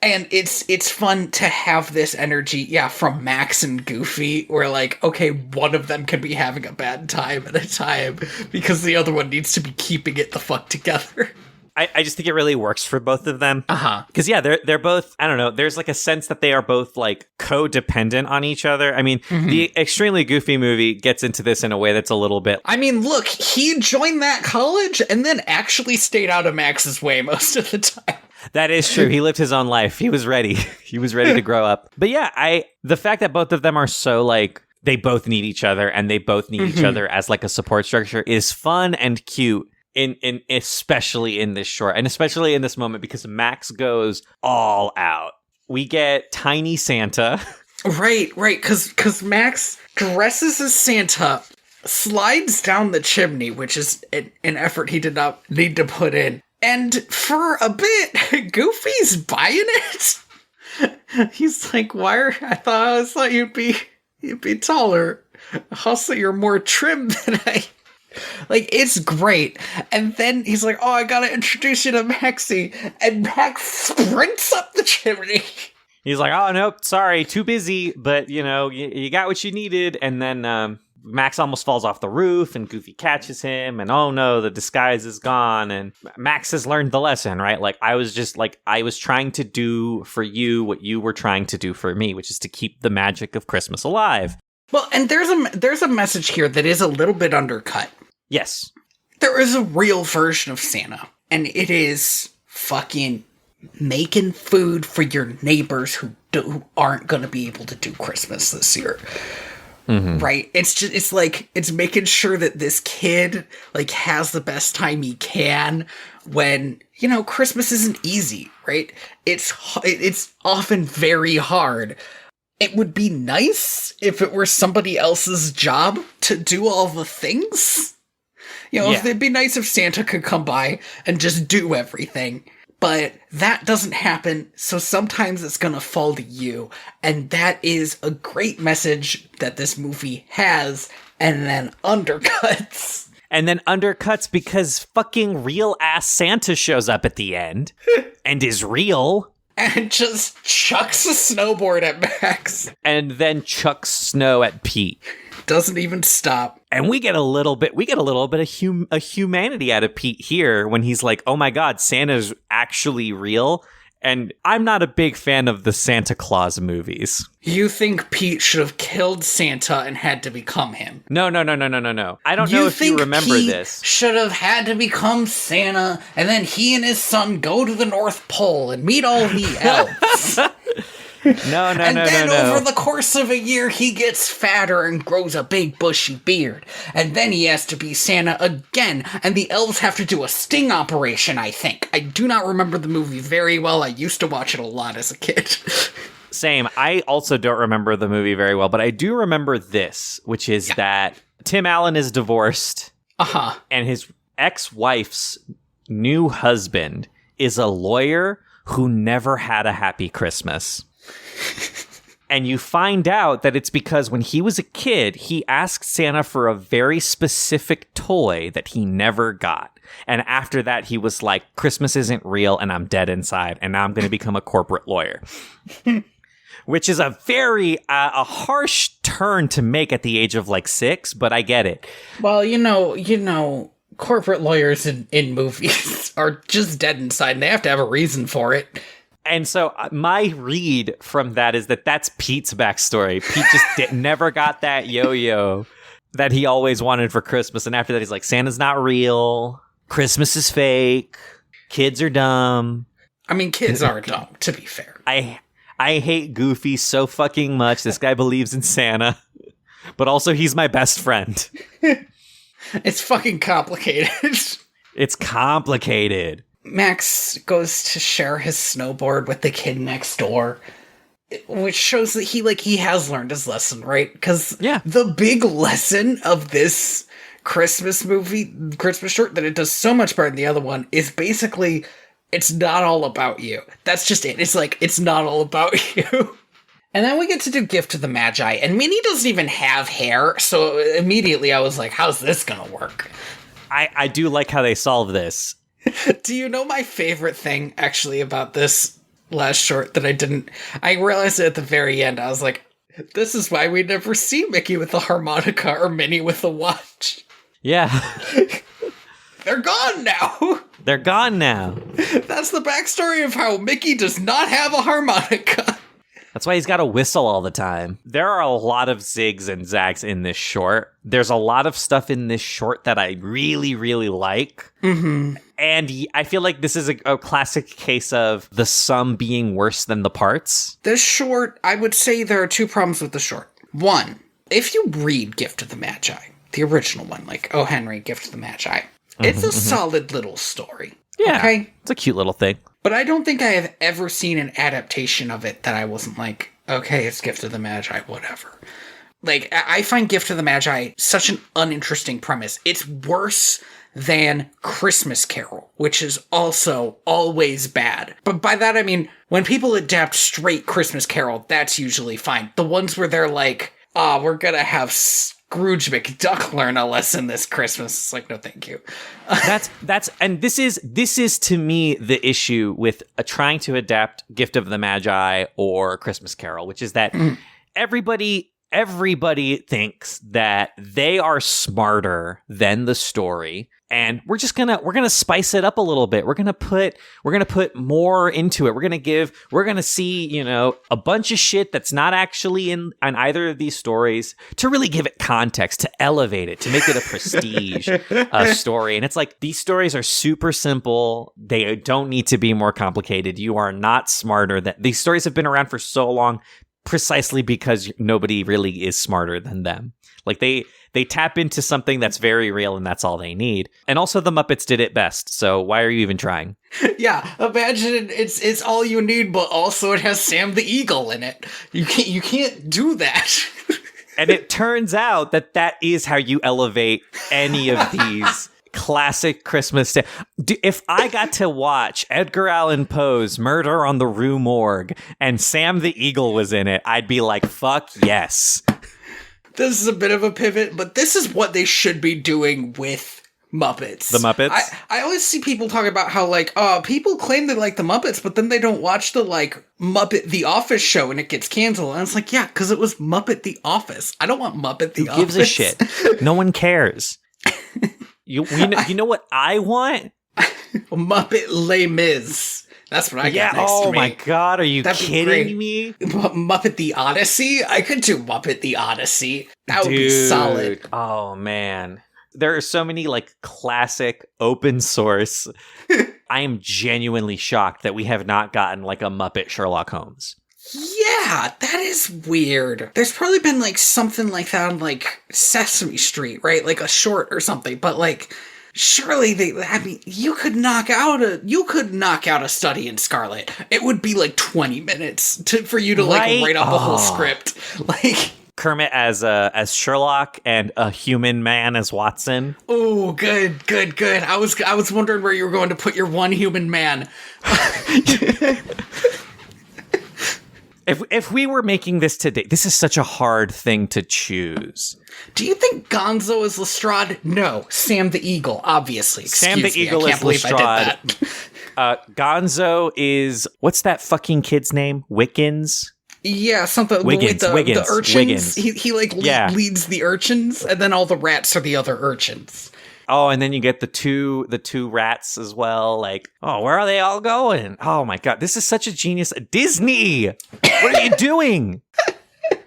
And it's fun to have this energy, from Max and Goofy, where like, okay, one of them can be having a bad time at a time because the other one needs to be keeping it the fuck together. I just think it really works for both of them. Uh-huh. Because, they're both, I don't know, there's like a sense that they are both like codependent on each other. I mean, the Extremely Goofy movie gets into this in a way that's a little bit... I mean, look, he joined that college and then actually stayed out of Max's way most of the time. That is true. He lived his own life. He was ready. He was ready to grow up. But yeah, the fact that both of them are so like, they both need each other and they both need each other as like a support structure is fun and cute. In especially in this short and especially in this moment because Max goes all out. We get Tiny Santa. Right. Because Max dresses as Santa, slides down the chimney, which is an effort he did not need to put in. And for a bit, Goofy's buying it. He's like, I thought you'd be taller. Also, you're more trim than I... Like, it's great. And then he's like, I gotta introduce you to Maxie. And Max sprints up the chimney. He's like, oh, nope, sorry, too busy. But, you got what you needed. And then Max almost falls off the roof and Goofy catches him. And oh no, the disguise is gone. And Max has learned the lesson, right? Like, I was trying to do for you what you were trying to do for me, which is to keep the magic of Christmas alive. Well, and there's a message here that is a little bit undercut. Yes. There is a real version of Santa, and it is fucking making food for your neighbors who aren't going to be able to do Christmas this year. Mm-hmm. Right? It's making sure that this kid like has the best time he can when, Christmas isn't easy, right? It's often very hard. It would be nice if it were somebody else's job to do all the things. It'd be nice if Santa could come by and just do everything. But that doesn't happen, so sometimes it's gonna fall to you. And that is a great message that this movie has, and then undercuts. And then undercuts because fucking real-ass Santa shows up at the end, and is real. And just chucks a snowboard at Max. And then chucks snow at Pete. Doesn't even stop. And we get a little bit of humanity out of Pete here when he's like, oh my God, Santa's actually real. And I'm not a big fan of the Santa Claus movies. You think Pete should have killed Santa and had to become him? No. I don't know if you remember Pete this. Should have had to become Santa, and then he and his son go to the North Pole and meet all the elves. No. And then over the course of a year, he gets fatter and grows a big bushy beard. And then he has to be Santa again. And the elves have to do a sting operation, I think. I do not remember the movie very well. I used to watch it a lot as a kid. Same. I also don't remember the movie very well, but I do remember this, which is that Tim Allen is divorced. Uh-huh. And his ex-wife's new husband is a lawyer who never had a happy Christmas. And you find out that it's because when he was a kid, he asked Santa for a very specific toy that he never got. And after that, he was like, Christmas isn't real and I'm dead inside. And now I'm going to become a corporate lawyer. Which is a very a harsh turn to make at the age of like 6, but I get it. Well, you know, corporate lawyers in movies are just dead inside and they have to have a reason for it. And so my read from that is that that's Pete's backstory. Pete just never got that yo-yo that he always wanted for Christmas. And after that, he's like, Santa's not real. Christmas is fake. Kids are dumb. I mean, kids are dumb, to be fair. I hate Goofy so fucking much. This guy believes in Santa. But also, he's my best friend. It's fucking complicated. It's complicated. Max goes to share his snowboard with the kid next door, which shows that he has learned his lesson, right? Because the big lesson of this Christmas short, that it does so much better than the other one, is basically, it's not all about you. That's just it. It's like, it's not all about you. And then we get to do Gift of the Magi, and Minnie doesn't even have hair, so immediately I was like, how's this gonna work? I do like how they solve this. Do you know my favorite thing, actually, about this last short that I realized it at the very end. I was like, this is why we never see Mickey with a harmonica or Minnie with a watch. Yeah. They're gone now. They're gone now. That's the backstory of how Mickey does not have a harmonica. That's why he's got to whistle all the time. There are a lot of zigs and zags in this short. There's a lot of stuff in this short that I really, really like. Mm-hmm. And I feel like this is a classic case of the sum being worse than the parts. This short, I would say there are two problems with the short. One, if you read Gift of the Magi, the original one, like O. Henry, Gift of the Magi, it's a solid little story. Yeah, okay? It's a cute little thing. But I don't think I have ever seen an adaptation of it that I wasn't like, okay, it's Gift of the Magi, whatever. Like, I find Gift of the Magi such an uninteresting premise. It's worse than Christmas Carol, which is also always bad. But by that, I mean, when people adapt straight Christmas Carol, that's usually fine. The ones where they're like, we're gonna have Scrooge McDuck learn a lesson this Christmas. It's like, no, thank you. And this is to me the issue with trying to adapt Gift of the Magi or Christmas Carol, which is that everybody thinks that they are smarter than the story, and we're gonna spice it up a little bit. We're gonna put more into it. We're gonna see, a bunch of shit that's not actually in either of these stories to really give it context, to elevate it, to make it a prestige story. And it's like, these stories are super simple. They don't need to be more complicated. You are not smarter than these stories have been around for so long. Precisely because nobody really is smarter than them. Like they tap into something that's very real, and that's all they need. And also, the Muppets did it best. So why are you even trying? Yeah, imagine it's all you need, but also it has Sam the Eagle in it. You can't do that. And it turns out that is how you elevate any of these classic Christmas day. If I got to watch Edgar Allan Poe's Murder on the Rue Morgue and Sam the Eagle was in it, I'd be like, fuck yes. This is a bit of a pivot, but this is what they should be doing with Muppets. The Muppets? I always see people talk about how, like, people claim they like the Muppets, but then they don't watch the, like, Muppet The Office show and it gets canceled. And it's like, yeah, because it was Muppet The Office. I don't want Muppet The Office. Who gives a shit? No one cares. You know what I want? Muppet Les Mis. That's what I got next to me. Oh my god, are you kidding me? Muppet The Odyssey? I could do Muppet The Odyssey. That would be solid. Oh man. There are so many like classic open source. I am genuinely shocked that we have not gotten like a Muppet Sherlock Holmes. Yeah, that is weird. There's probably been like something like that on like Sesame Street, right? Like a short or something, but like surely you could knock out a Study in Scarlet. It would be like 20 minutes for you to like write up a whole script. Like Kermit as Sherlock and a human man as Watson. Oh, good. I was wondering where you were going to put your one human man. If we were making this today, this is such a hard thing to choose. Do you think Gonzo is Lestrade? No, Sam the Eagle, obviously. Sam the Eagle is Lestrade. Gonzo is, what's that fucking kid's name? Wiggins? Yeah, something Wiggins, with the urchins. Wiggins. He leads the urchins, and then all the rats are the other urchins. Oh, and then you get the two rats as well. Like, oh, where are they all going? Oh my god, this is such a genius. Disney! What are you doing?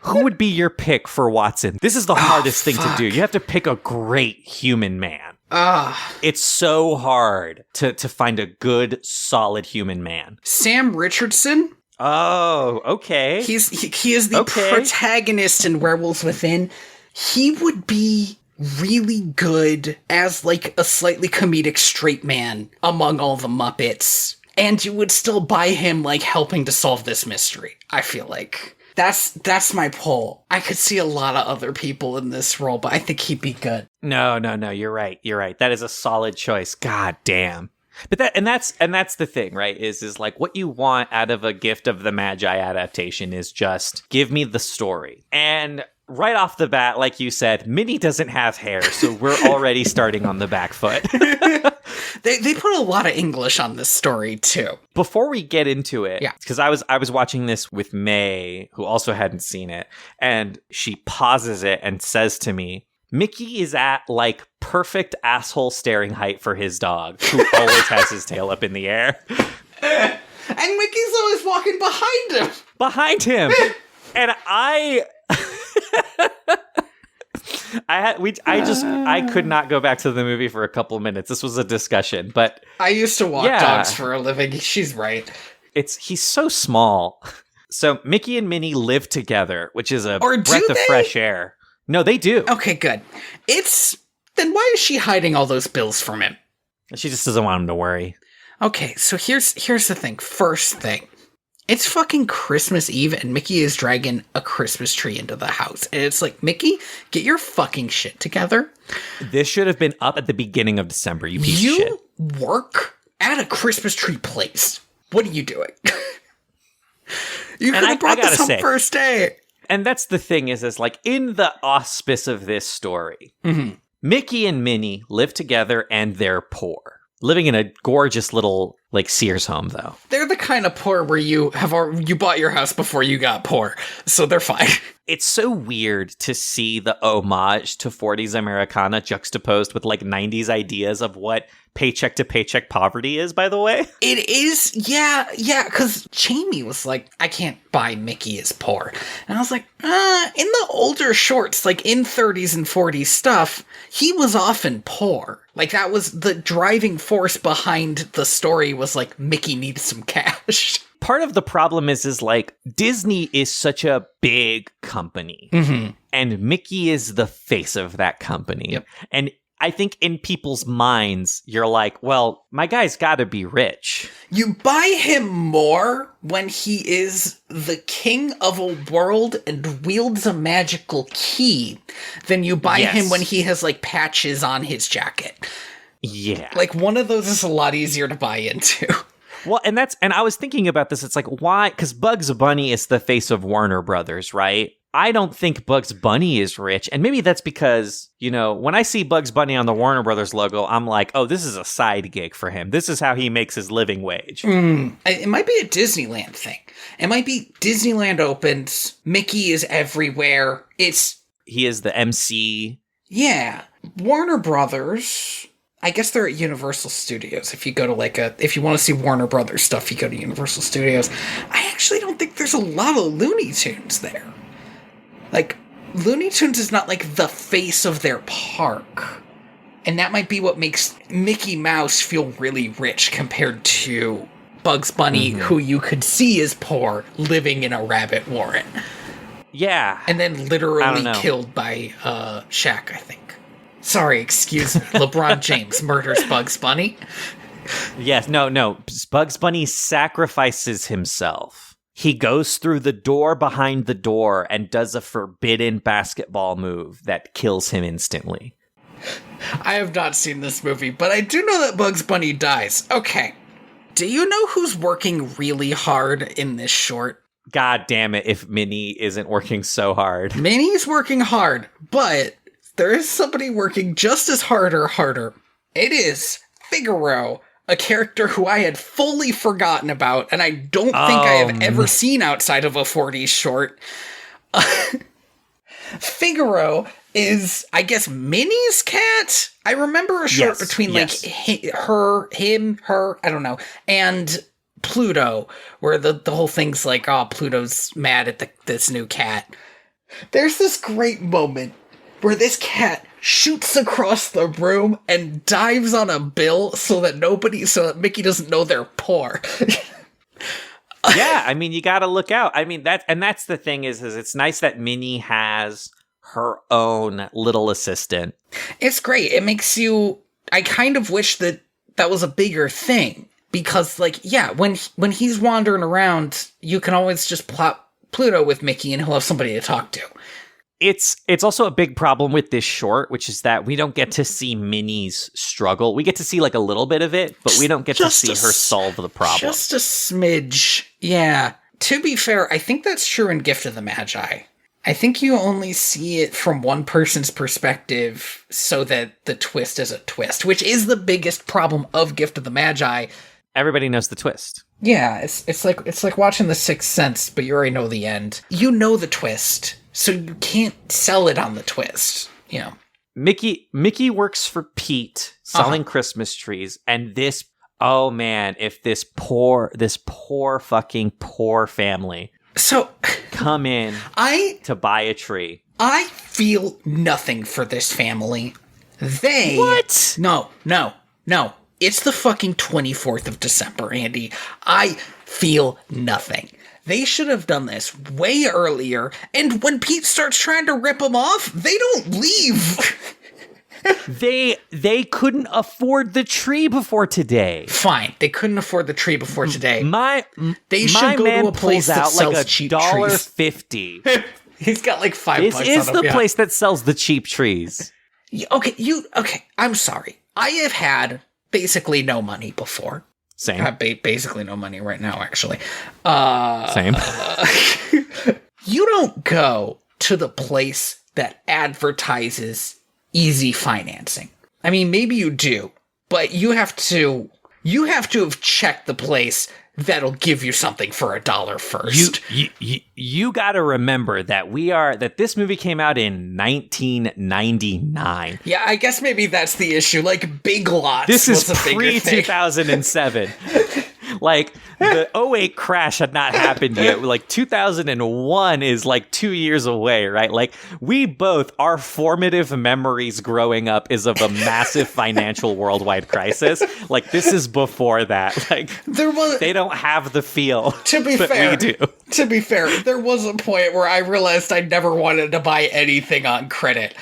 Who would be your pick for Watson? This is the hardest thing to do. You have to pick a great human man. It's so hard to find a good, solid human man. Sam Richardson? Oh, okay. He is the protagonist in Werewolves Within. He would be really good as like a slightly comedic straight man among all the Muppets. And you would still buy him like helping to solve this mystery. I feel like that's my poll. I could see a lot of other people in this role, but I think he'd be good. No, you're right. That is a solid choice. God damn. But that's the thing, right? Is like what you want out of a Gift of the Magi adaptation is just give me the story. And right off the bat, like you said, Minnie doesn't have hair, so we're already starting on the back foot. They put a lot of English on this story too. Before we get into it, yeah, because I was watching this with May, who also hadn't seen it, and she pauses it and says to me, Mickey is at like perfect asshole staring height for his dog, who always has his tail up in the air. And Mickey's always walking behind him. And I could not go back to the movie for a couple minutes. This was a discussion, but I used to walk dogs for a living. She's right. He's so small. So Mickey and Minnie live together, which is a breath of fresh air. No, they do. Okay, good. Then why is she hiding all those bills from him? She just doesn't want him to worry. Okay, so here's the thing. First thing. It's fucking Christmas Eve, and Mickey is dragging a Christmas tree into the house. And it's like, Mickey, get your fucking shit together. This should have been up at the beginning of December, you piece of shit. You work at a Christmas tree place. What are you doing? You could have brought this on first day. And that's the thing is like, in the auspice of this story, Mickey and Minnie live together and they're poor. Living in a gorgeous little, like, Sears home, though. They're the kind of poor where you bought your house before you got poor, so they're fine. It's so weird to see the homage to 40s Americana juxtaposed with, like, 90s ideas of what paycheck-to-paycheck poverty is, by the way. It is, yeah, because Jamie was like, I can't buy Mickey as poor. And I was like, in the older shorts, like in 30s and 40s stuff, he was often poor. Like, that was the driving force behind the story was like, Mickey needs some cash. Part of the problem is like, Disney is such a big company. And Mickey is the face of that company. Yep. And I think in people's minds, you're like, well, my guy's got to be rich. You buy him more when he is the king of a world and wields a magical key than you buy him when he has, like, patches on his jacket. Yeah. Like, one of those is a lot easier to buy into. Well, and I was thinking about this. It's like, why? Because Bugs Bunny is the face of Warner Brothers, right? I don't think Bugs Bunny is rich. And maybe that's because, you know, when I see Bugs Bunny on the Warner Brothers logo, I'm like, oh, this is a side gig for him. This is how he makes his living wage. It might be a Disneyland thing. It might be Disneyland opens, Mickey is everywhere. He is the MC. Yeah. Warner Brothers, I guess they're at Universal Studios. If you go to if you want to see Warner Brothers stuff, you go to Universal Studios. I actually don't think there's a lot of Looney Tunes there. Like, Looney Tunes is not, like, the face of their park. And that might be what makes Mickey Mouse feel really rich compared to Bugs Bunny, who you could see is poor, living in a rabbit warren. Yeah. And then literally killed by Shaq, I think. Sorry, excuse me. LeBron James murders Bugs Bunny. Yes, no. Bugs Bunny sacrifices himself. He goes through the door behind the door and does a forbidden basketball move that kills him instantly. I have not seen this movie, but I do know that Bugs Bunny dies. Okay. Do you know who's working really hard in this short? God damn it, if Minnie isn't working so hard. Minnie's working hard, but there is somebody working just as hard or harder. It is Figaro, a character who I had fully forgotten about, and I don't think I have ever seen outside of a 40s short. Figaro is, I guess, Minnie's cat? I remember a short between, like, him, her, I don't know, and Pluto, where the whole thing's like, oh, Pluto's mad at this new cat. There's this great moment where this cat shoots across the room and dives on a bill so that Mickey doesn't know they're poor. Yeah, I mean, you gotta look out. I mean, that's the thing is it's nice that Minnie has her own little assistant. It's great. It makes you, I kind of wish that was a bigger thing. Because, like, yeah, when he's wandering around, you can always just plop Pluto with Mickey and he'll have somebody to talk to. It's also a big problem with this short, which is that we don't get to see Minnie's struggle. We get to see, like, a little bit of it, but we don't get to see her solve the problem. Just a smidge. Yeah. To be fair, I think that's true in Gift of the Magi. I think you only see it from one person's perspective so that the twist is a twist, which is the biggest problem of Gift of the Magi. Everybody knows the twist. Yeah, it's like watching The Sixth Sense, but you already know the end. You know the twist, so you can't sell it on the twist. You know. Mickey works for Pete selling Christmas trees, and this, oh man, if this poor fucking poor family come in to buy a tree. I feel nothing for this family. What? No. It's the fucking 24th of December, Andy. I feel nothing. They should have done this way earlier, and when Pete starts trying to rip them off, they don't leave. They couldn't afford the tree before today. Fine, they couldn't afford the tree before today. They should my go man to a place that sells like cheap trees. $1.50. He's got like $5. This is the place that sells the cheap trees. Okay, I'm sorry. I have had basically no money before. Same. I have basically no money right now, actually. Same. You don't go to the place that advertises easy financing. I mean, maybe you do, but you have to have checked the place that'll give you something for $1 first. You got to remember that this movie came out in 1999. Yeah, I guess maybe that's the issue. Like Big Lots. This is pre-2007. Like the 2008 crash had not happened yet. Like 2001 is like 2 years away, right? Like our formative memories growing up is of a massive financial worldwide crisis. Like this is before that. Like they don't have the feel. To be fair, we do. To be fair, there was a point where I realized I never wanted to buy anything on credit.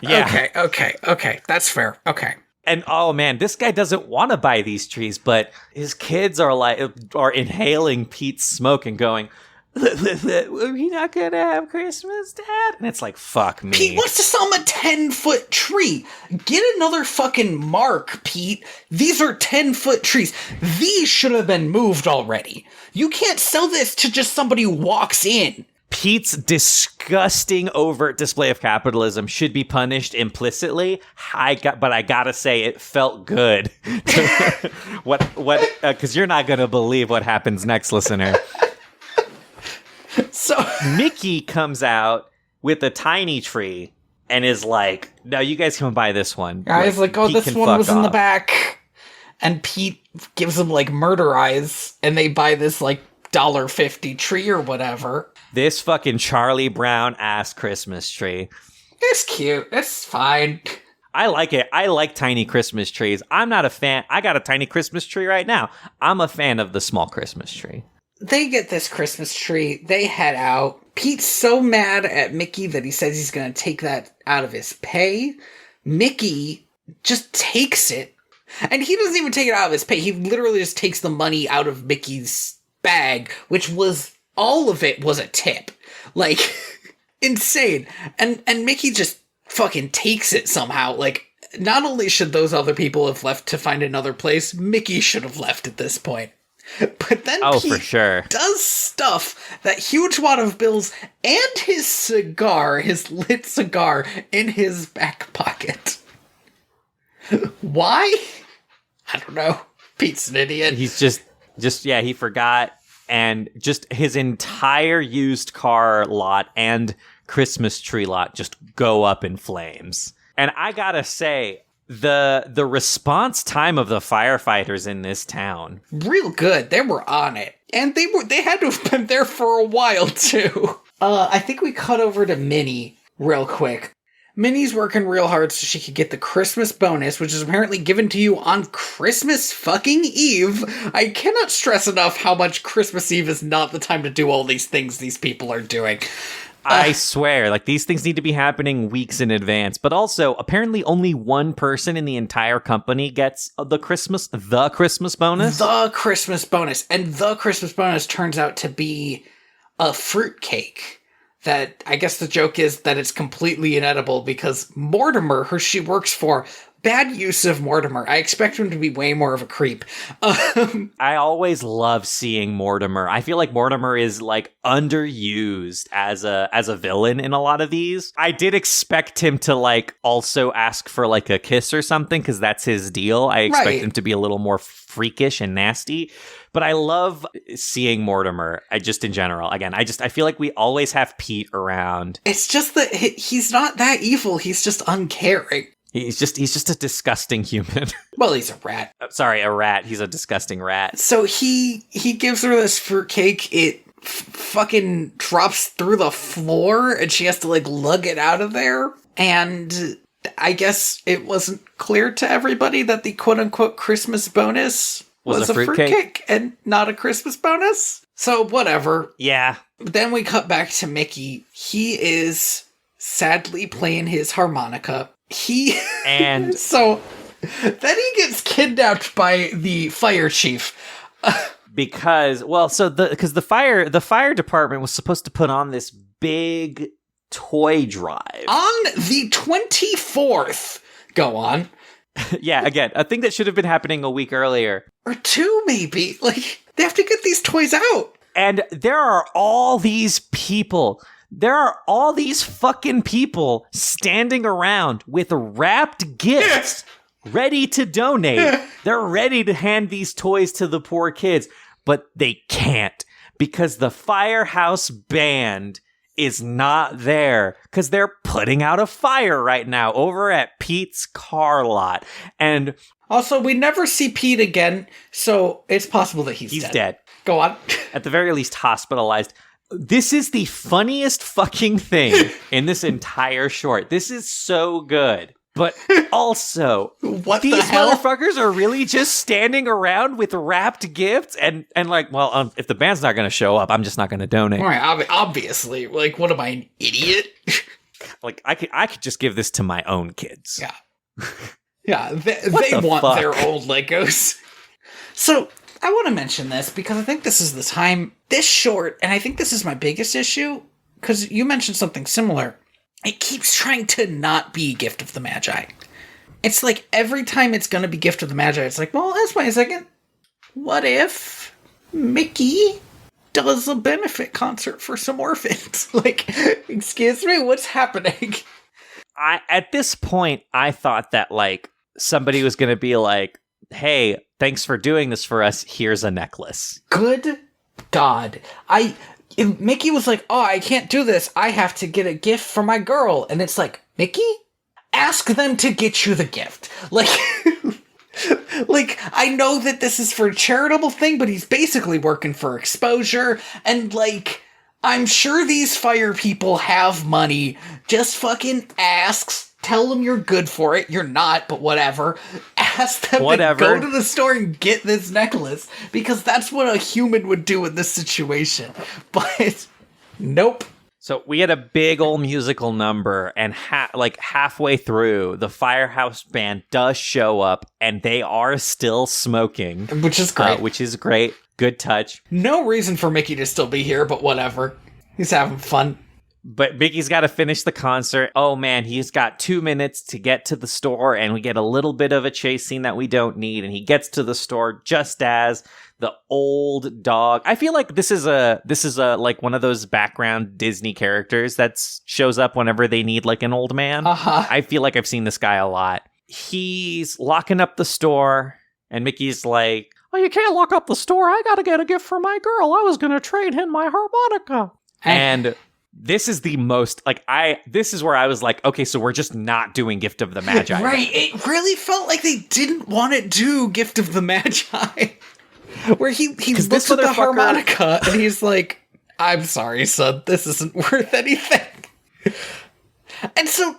Yeah. Okay. That's fair. Okay. And oh man, this guy doesn't want to buy these trees, but his kids are inhaling Pete's smoke and going, "Are we not gonna have Christmas, Dad?" And it's like, fuck me. Pete wants to sell him a 10-foot tree. Get another fucking mark, Pete. These are 10-foot trees. These should have been moved already. You can't sell this to just somebody who walks in. Pete's disgusting overt display of capitalism should be punished implicitly. But I gotta say, it felt good. Because you're not gonna believe what happens next, listener. So Mickey comes out with a tiny tree and is like, "No, you guys come buy this one." Guys, like, oh, this one was in the back, and Pete gives them like murder eyes, and they buy this like $1.50 tree or whatever. This fucking Charlie Brown ass Christmas tree. It's cute. It's fine. I like it. I like tiny Christmas trees. I'm not a fan. I got a tiny Christmas tree right now. I'm a fan of the small Christmas tree. They get this Christmas tree. They head out. Pete's so mad at Mickey that he says he's going to take that out of his pay. Mickey just takes it. And he doesn't even take it out of his pay. He literally just takes the money out of Mickey's bag, which was, all of it was a tip. Like, insane. And Mickey just fucking takes it somehow. Like, not only should those other people have left to find another place, Mickey should have left at this point. But then Pete for sure, does stuff, that huge wad of bills and his cigar, his lit cigar, in his back pocket. Why? I don't know. Pete's an idiot. He's just he forgot, and just his entire used car lot and Christmas tree lot just go up in flames. And I gotta say, the response time of the firefighters in this town, real good. They were on it, and they had to have been there for a while too. I think we cut over to Minnie real quick. Minnie's working real hard so she could get the Christmas bonus, which is apparently given to you on Christmas fucking Eve. I cannot stress enough how much Christmas Eve is not the time to do all these things these people are doing. I swear, like, these things need to be happening weeks in advance. But also, apparently only one person in the entire company gets the Christmas bonus. The Christmas bonus. And the Christmas bonus turns out to be a fruitcake. That, I guess the joke is that it's completely inedible because Mortimer, who she works for, bad use of Mortimer. I expect him to be way more of a creep. I always love seeing Mortimer. I feel like Mortimer is, like, underused as a villain in a lot of these. I did expect him to, like, also ask for, like, a kiss or something, because that's his deal. I expect him to be a little more freakish and nasty. But I love seeing Mortimer, in general. Again, I feel like we always have Pete around. It's just that he's not that evil. He's just uncaring. He's just a disgusting human. Well, he's a rat. Sorry, a rat. He's a disgusting rat. So he gives her this fruitcake. It fucking drops through the floor, and she has to, like, lug it out of there. And I guess it wasn't clear to everybody that the quote-unquote Christmas bonus was a fruitcake and not a Christmas bonus. So whatever. Yeah. Then we cut back to Mickey. He is sadly playing his harmonica. And so then he gets kidnapped by the fire chief. because the fire department was supposed to put on this big toy drive on the 24th. Go on. Yeah, again, a thing that should have been happening a week earlier. Or two, maybe. Like, they have to get these toys out. And there are all these people. There are all these fucking people standing around with wrapped gifts ready to donate. They're ready to hand these toys to the poor kids, but they can't because the Firehouse Band is not there because they're putting out a fire right now over at Pete's car lot. And also, we never see Pete again, so it's possible that he's dead. Go on. At the very least, hospitalized. This is the funniest fucking thing in this entire short. This is so good. But also, these motherfuckers are really just standing around with wrapped gifts and like, well, if the band's not going to show up, I'm just not going to donate. All right, obviously. Like, what am I, an idiot? Like, I could just give this to my own kids. Yeah. Yeah, they want their old Legos. So, I want to mention this because I think this is the time, this short, and I think this is my biggest issue, because you mentioned something similar. It keeps trying to not be Gift of the Magi. It's like every time it's going to be Gift of the Magi, it's like, well, let's wait a second. What if Mickey does a benefit concert for some orphans? Like, excuse me, what's happening? At this point, I thought that, like, somebody was going to be like, hey, thanks for doing this for us. Here's a necklace. Good God. Mickey was like, oh, I can't do this. I have to get a gift for my girl. And it's like, Mickey, ask them to get you the gift. Like, like, I know that this is for a charitable thing, but he's basically working for exposure. And, like, I'm sure these fire people have money. Just fucking asks Tell them you're good for it. You're not, but whatever. Ask them to go to the store and get this necklace, because that's what a human would do in this situation. But nope. So we had a big old musical number, and halfway through, the Firehouse Band does show up, and they are still smoking. Which is great. Good touch. No reason for Mickey to still be here, but whatever. He's having fun. But Mickey's got to finish the concert. Oh man, he's got 2 minutes to get to the store, and we get a little bit of a chase scene that we don't need. And he gets to the store just as the old dog. I feel like this is a like one of those background Disney characters that shows up whenever they need like an old man. I feel like I've seen this guy a lot. He's locking up the store, and Mickey's like, "Oh, you can't lock up the store. I gotta get a gift for my girl. I was gonna trade in my harmonica." And this is the most, this is where I was like, okay, so we're just not doing Gift of the Magi. Right. It really felt like they didn't want to do Gift of the Magi. Where he looks at the harmonica and he's like, "I'm sorry, son, this isn't worth anything." And so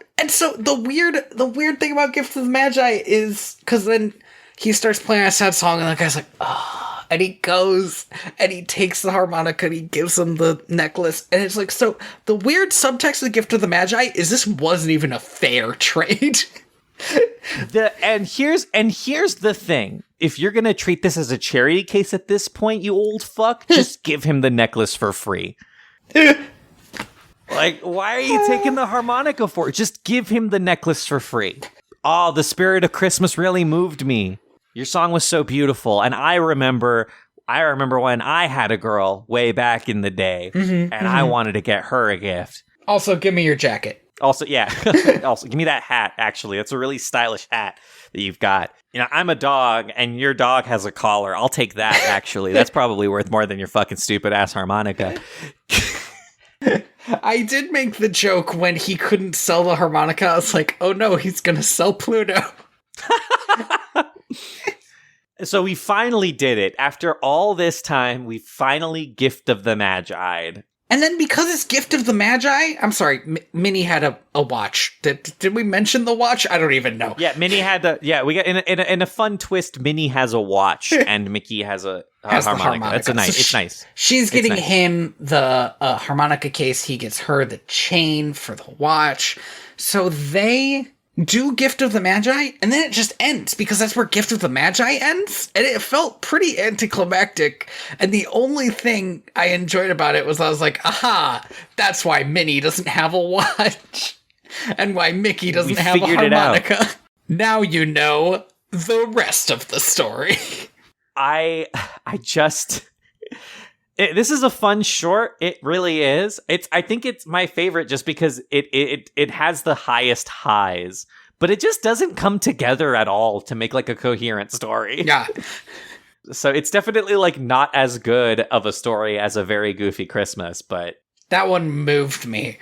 the weird thing about Gift of the Magi is, because then he starts playing a sad song and the guy's like, "Oh," and he goes and he takes the harmonica and he gives him the necklace, and it's like, so the weird subtext of the Gift of the Magi is this wasn't even a fair trade. And here's the thing. If you're gonna treat this as a charity case at this point, you old fuck, just give him the necklace for free. Like, why are you taking the harmonica for? Just give him the necklace for free. Oh, the spirit of Christmas really moved me. Your song was so beautiful, and I remember when I had a girl way back in the day, I wanted to get her a gift. Also, give me your jacket. Also, yeah. Also, give me that hat, actually. That's a really stylish hat that you've got. You know, I'm a dog, and your dog has a collar. I'll take that, actually. That's probably worth more than your fucking stupid-ass harmonica. I did make the joke when he couldn't sell the harmonica. I was like, oh no, he's gonna sell Pluto. So we finally did it. After all this time, we finally Gift of the Magi'd. And then because it's Gift of the Magi, I'm sorry, Minnie had a watch. Did we mention the watch? I don't even know. Yeah, Minnie had we got in a fun twist. Minnie has a watch and Mickey has a harmonica. That's it's nice. She's getting him the harmonica case. He gets her the chain for the watch. So they do Gift of the Magi, and then it just ends, because that's where Gift of the Magi ends, and it felt pretty anticlimactic, and the only thing I enjoyed about it was I was like, aha, that's why Minnie doesn't have a watch, and why Mickey doesn't have a harmonica. Now you know the rest of the story. This is a fun short. It really is. I think it's my favorite just because it has the highest highs, but it just doesn't come together at all to make like a coherent story. Yeah. So it's definitely like not as good of a story as A Very Goofy Christmas, but that one moved me.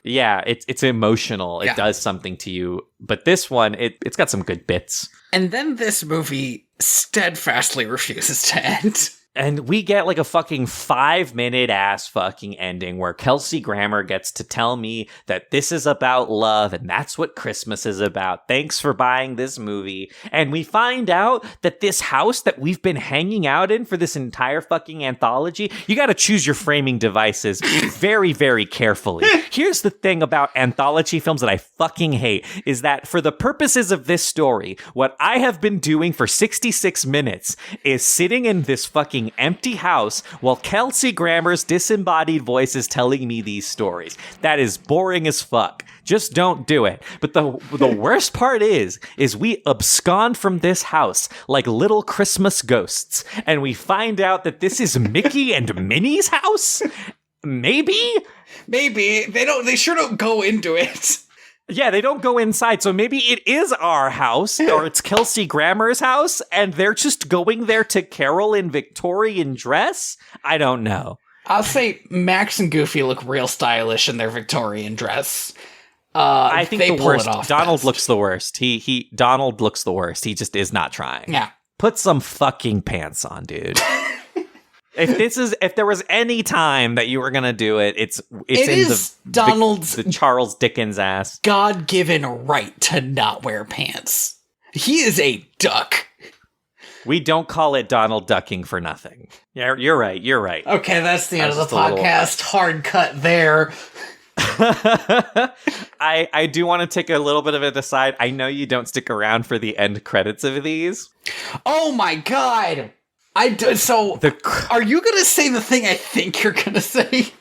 Yeah, it's emotional. It does something to you. But this one, it's got some good bits. And then this movie steadfastly refuses to end. And we get like a fucking 5-minute ass fucking ending where Kelsey Grammer gets to tell me that this is about love and that's what Christmas is about. Thanks for buying this movie. And we find out that this house that we've been hanging out in for this entire fucking anthology, you got to choose your framing devices very, very carefully. Here's the thing about anthology films that I fucking hate is that for the purposes of this story, what I have been doing for 66 minutes is sitting in this fucking empty house while Kelsey Grammer's disembodied voice is telling me these stories. That is boring as fuck. Just don't do it. But the worst part is we abscond from this house like little Christmas ghosts, and we find out that this is Mickey and Minnie's house? Maybe? They sure don't go into it. Yeah, they don't go inside, so maybe it is our house, or it's Kelsey Grammer's house, and they're just going there to carol in Victorian dress? I don't know. I'll say Max and Goofy look real stylish in their Victorian dress. I think they the worst. It off Donald best. looks the worst. Donald looks the worst. He just is not trying. Yeah. Put some fucking pants on, dude. If there was any time that you were gonna do it, it's in Donald's the Charles Dickens ass God-given right to not wear pants. He is a duck. We don't call it Donald ducking for nothing. Yeah, you're right. Okay, that's the end of the podcast. Hard cut there. I do want to take a little bit of it aside. I know you don't stick around for the end credits of these. Oh my god! Are you gonna say the thing I think you're gonna say?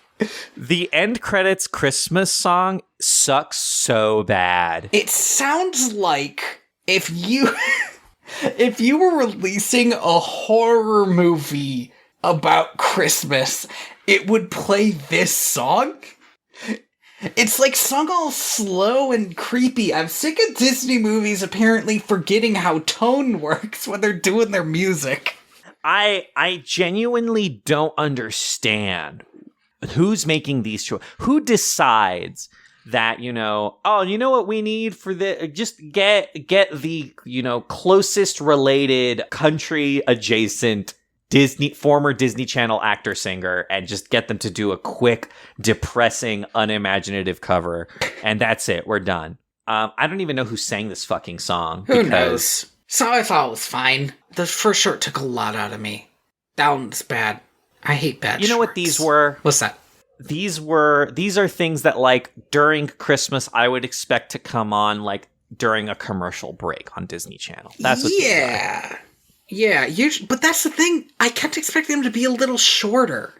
The end credits Christmas song sucks so bad. It sounds like if you were releasing a horror movie about Christmas, it would play this song. It's like sung all slow and creepy. I'm sick of Disney movies apparently forgetting how tone works when they're doing their music. I genuinely don't understand who's making these choices. Who decides that, you know what we need for the, just get the, closest related country adjacent former Disney Channel actor singer and just get them to do a quick, depressing, unimaginative cover. And that's it. We're done. I don't even know who sang this fucking song. Who knows? So I thought it was fine. The first short took a lot out of me. That one's bad. I hate bad shorts. You know what these were? What's that? These are things that, like, during Christmas I would expect to come on, like, during a commercial break on Disney Channel. That's what these are. Yeah, but that's the thing. I kept expecting them to be a little shorter.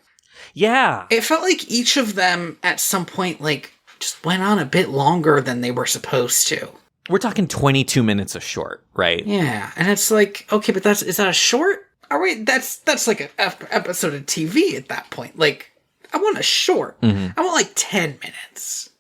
Yeah. It felt like each of them at some point, like, just went on a bit longer than they were supposed to. We're talking 22 minutes a short, right? Yeah, and it's like, okay, but is that a short? All right, that's like an episode of TV at that point. Like, I want a short. Mm-hmm. I want like 10 minutes.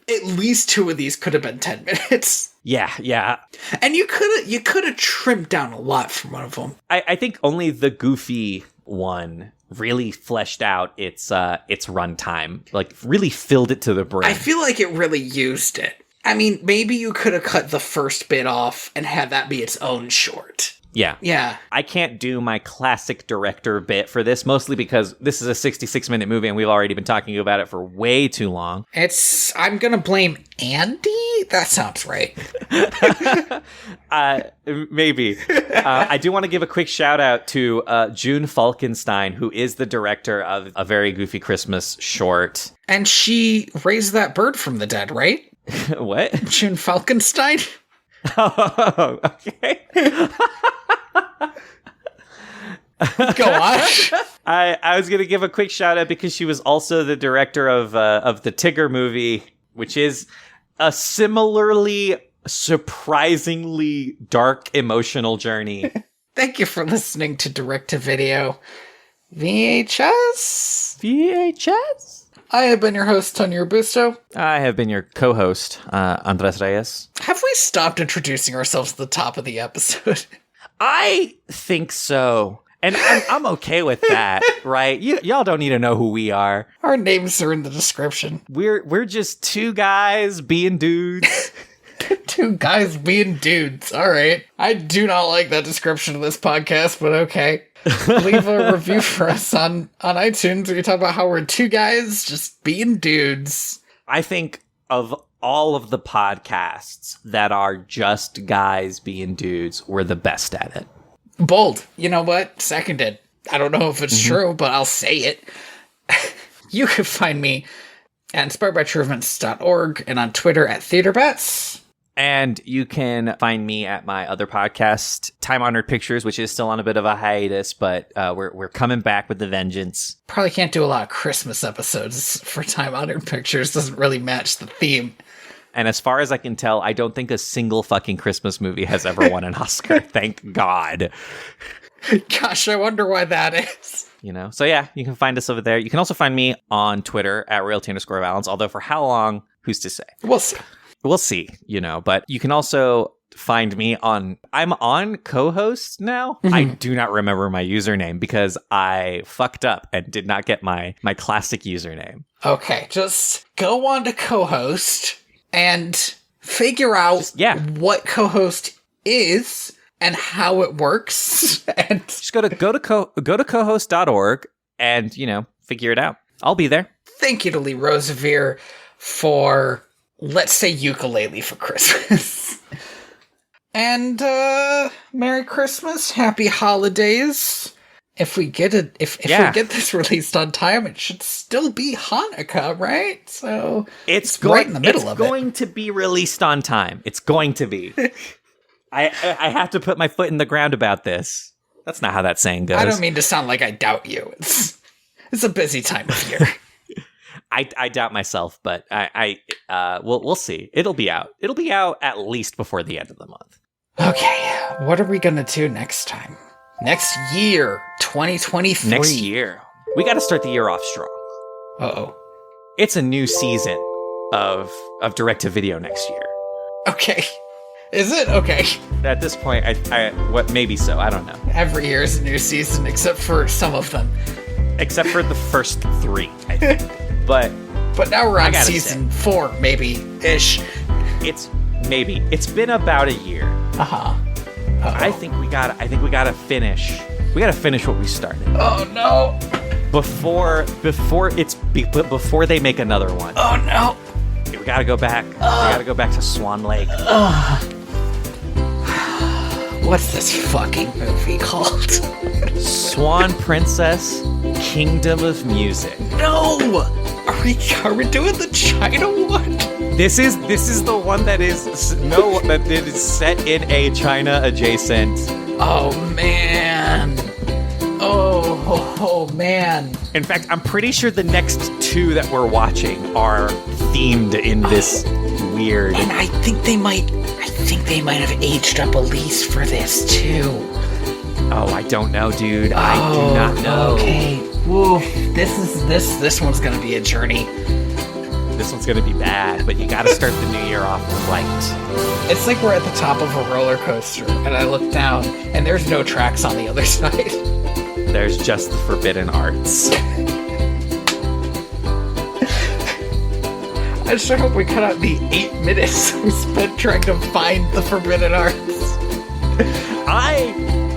At least 2 of these could have been 10 minutes. Yeah. And you could have trimmed down a lot from one of them. I think only the Goofy one really fleshed out its runtime, like really filled it to the brim. I feel like it really used it. I mean, maybe you could have cut the first bit off and had that be its own short. Yeah. I can't do my classic director bit for this, mostly because this is a 66-minute movie and we've already been talking about it for way too long. I'm gonna blame Andy? That sounds right. Maybe. I do want to give a quick shout out to June Falkenstein, who is the director of A Very Goofy Christmas short. And she raised that bird from the dead, right? What? June Falkenstein? Oh, okay. Go on. I was going to give a quick shout out because she was also the director of the Tigger movie, which is a similarly surprisingly dark emotional journey. Thank you for listening to Direct to Video VHS. I have been your host, Tony Robusto. I have been your co-host, Andres Reyes. Have we stopped introducing ourselves at the top of the episode? I think so. And I'm okay with that, right? Y'all don't need to know who we are. Our names are in the description. We're just 2 guys being dudes. 2 guys being dudes. All right. I do not like that description of this podcast, but okay. Leave a review for us on iTunes where you talk about how we're 2 guys just being dudes. I think of all of the podcasts that are just guys being dudes, we're the best at it. Bold. You know what? Seconded. I don't know if it's true, but I'll say it. You can find me at inspiredbytrueevents.org and on Twitter at TheaterBets. And you can find me at my other podcast, Time Honored Pictures, which is still on a bit of a hiatus, but we're coming back with the vengeance. Probably can't do a lot of Christmas episodes for Time Honored Pictures. Doesn't really match the theme. And as far as I can tell, I don't think a single fucking Christmas movie has ever won an Oscar. Thank God. Gosh, I wonder why that is. So yeah, you can find us over there. You can also find me on Twitter at @Realty_Valens, although for how long, who's to say? We'll see, but you can also find me I'm on co-host now. Mm-hmm. I do not remember my username because I fucked up and did not get my classic username. Okay, just go on to co-host and figure out what co-host is and how it works. And just go to co-host.org and, figure it out. I'll be there. Thank you to Lee Rosevere for, let's say, ukulele for Christmas. And Merry Christmas, Happy Holidays. If we get it, if we get this released on time, it should still be Hanukkah, right? So it's right in the middle of it. It's going to be released on time. It's going to be. I have to put my foot in the ground about this. That's not how that saying goes. I don't mean to sound like I doubt you. It's a busy time of year. I doubt myself, but we'll see. It'll be out. It'll be out at least before the end of the month. Okay, what are we gonna do next time? Next year, 2023. Next year. We got to start the year off strong. Uh-oh. It's a new season of direct-to-video next year. Okay. Is it? Okay. At this point, maybe so. I don't know. Every year is a new season, except for some of them. Except for the first 3, I think. But now we're on season 4, maybe-ish. It's been about a year. Uh-huh. Uh-oh. I think we gotta finish. We gotta finish what we started. Oh no! Before they make another one. Oh no! We gotta go back. We gotta go back to Swan Lake. What's this fucking movie called? Swan Princess, Kingdom of Music. No! Are we doing the China one? This is the one that is set in a China adjacent. Oh man. Oh man. In fact, I'm pretty sure the next 2 that we're watching are themed in this weird. And I think they might have aged up Elise for this too. Oh, I don't know, dude. I do not know. Okay. Woof. This one's gonna be a journey. This one's gonna be bad, but you gotta start the new year off right. It's like we're at the top of a roller coaster, and I look down, and there's no tracks on the other side. There's just the forbidden arts. I sure hope we cut out the 8 minutes we spent trying to find the forbidden arts.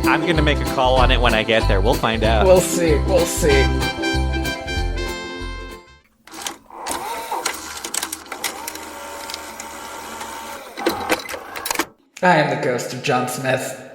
I'm gonna make a call on it when I get there. We'll find out. We'll see. I am the ghost of John Smith.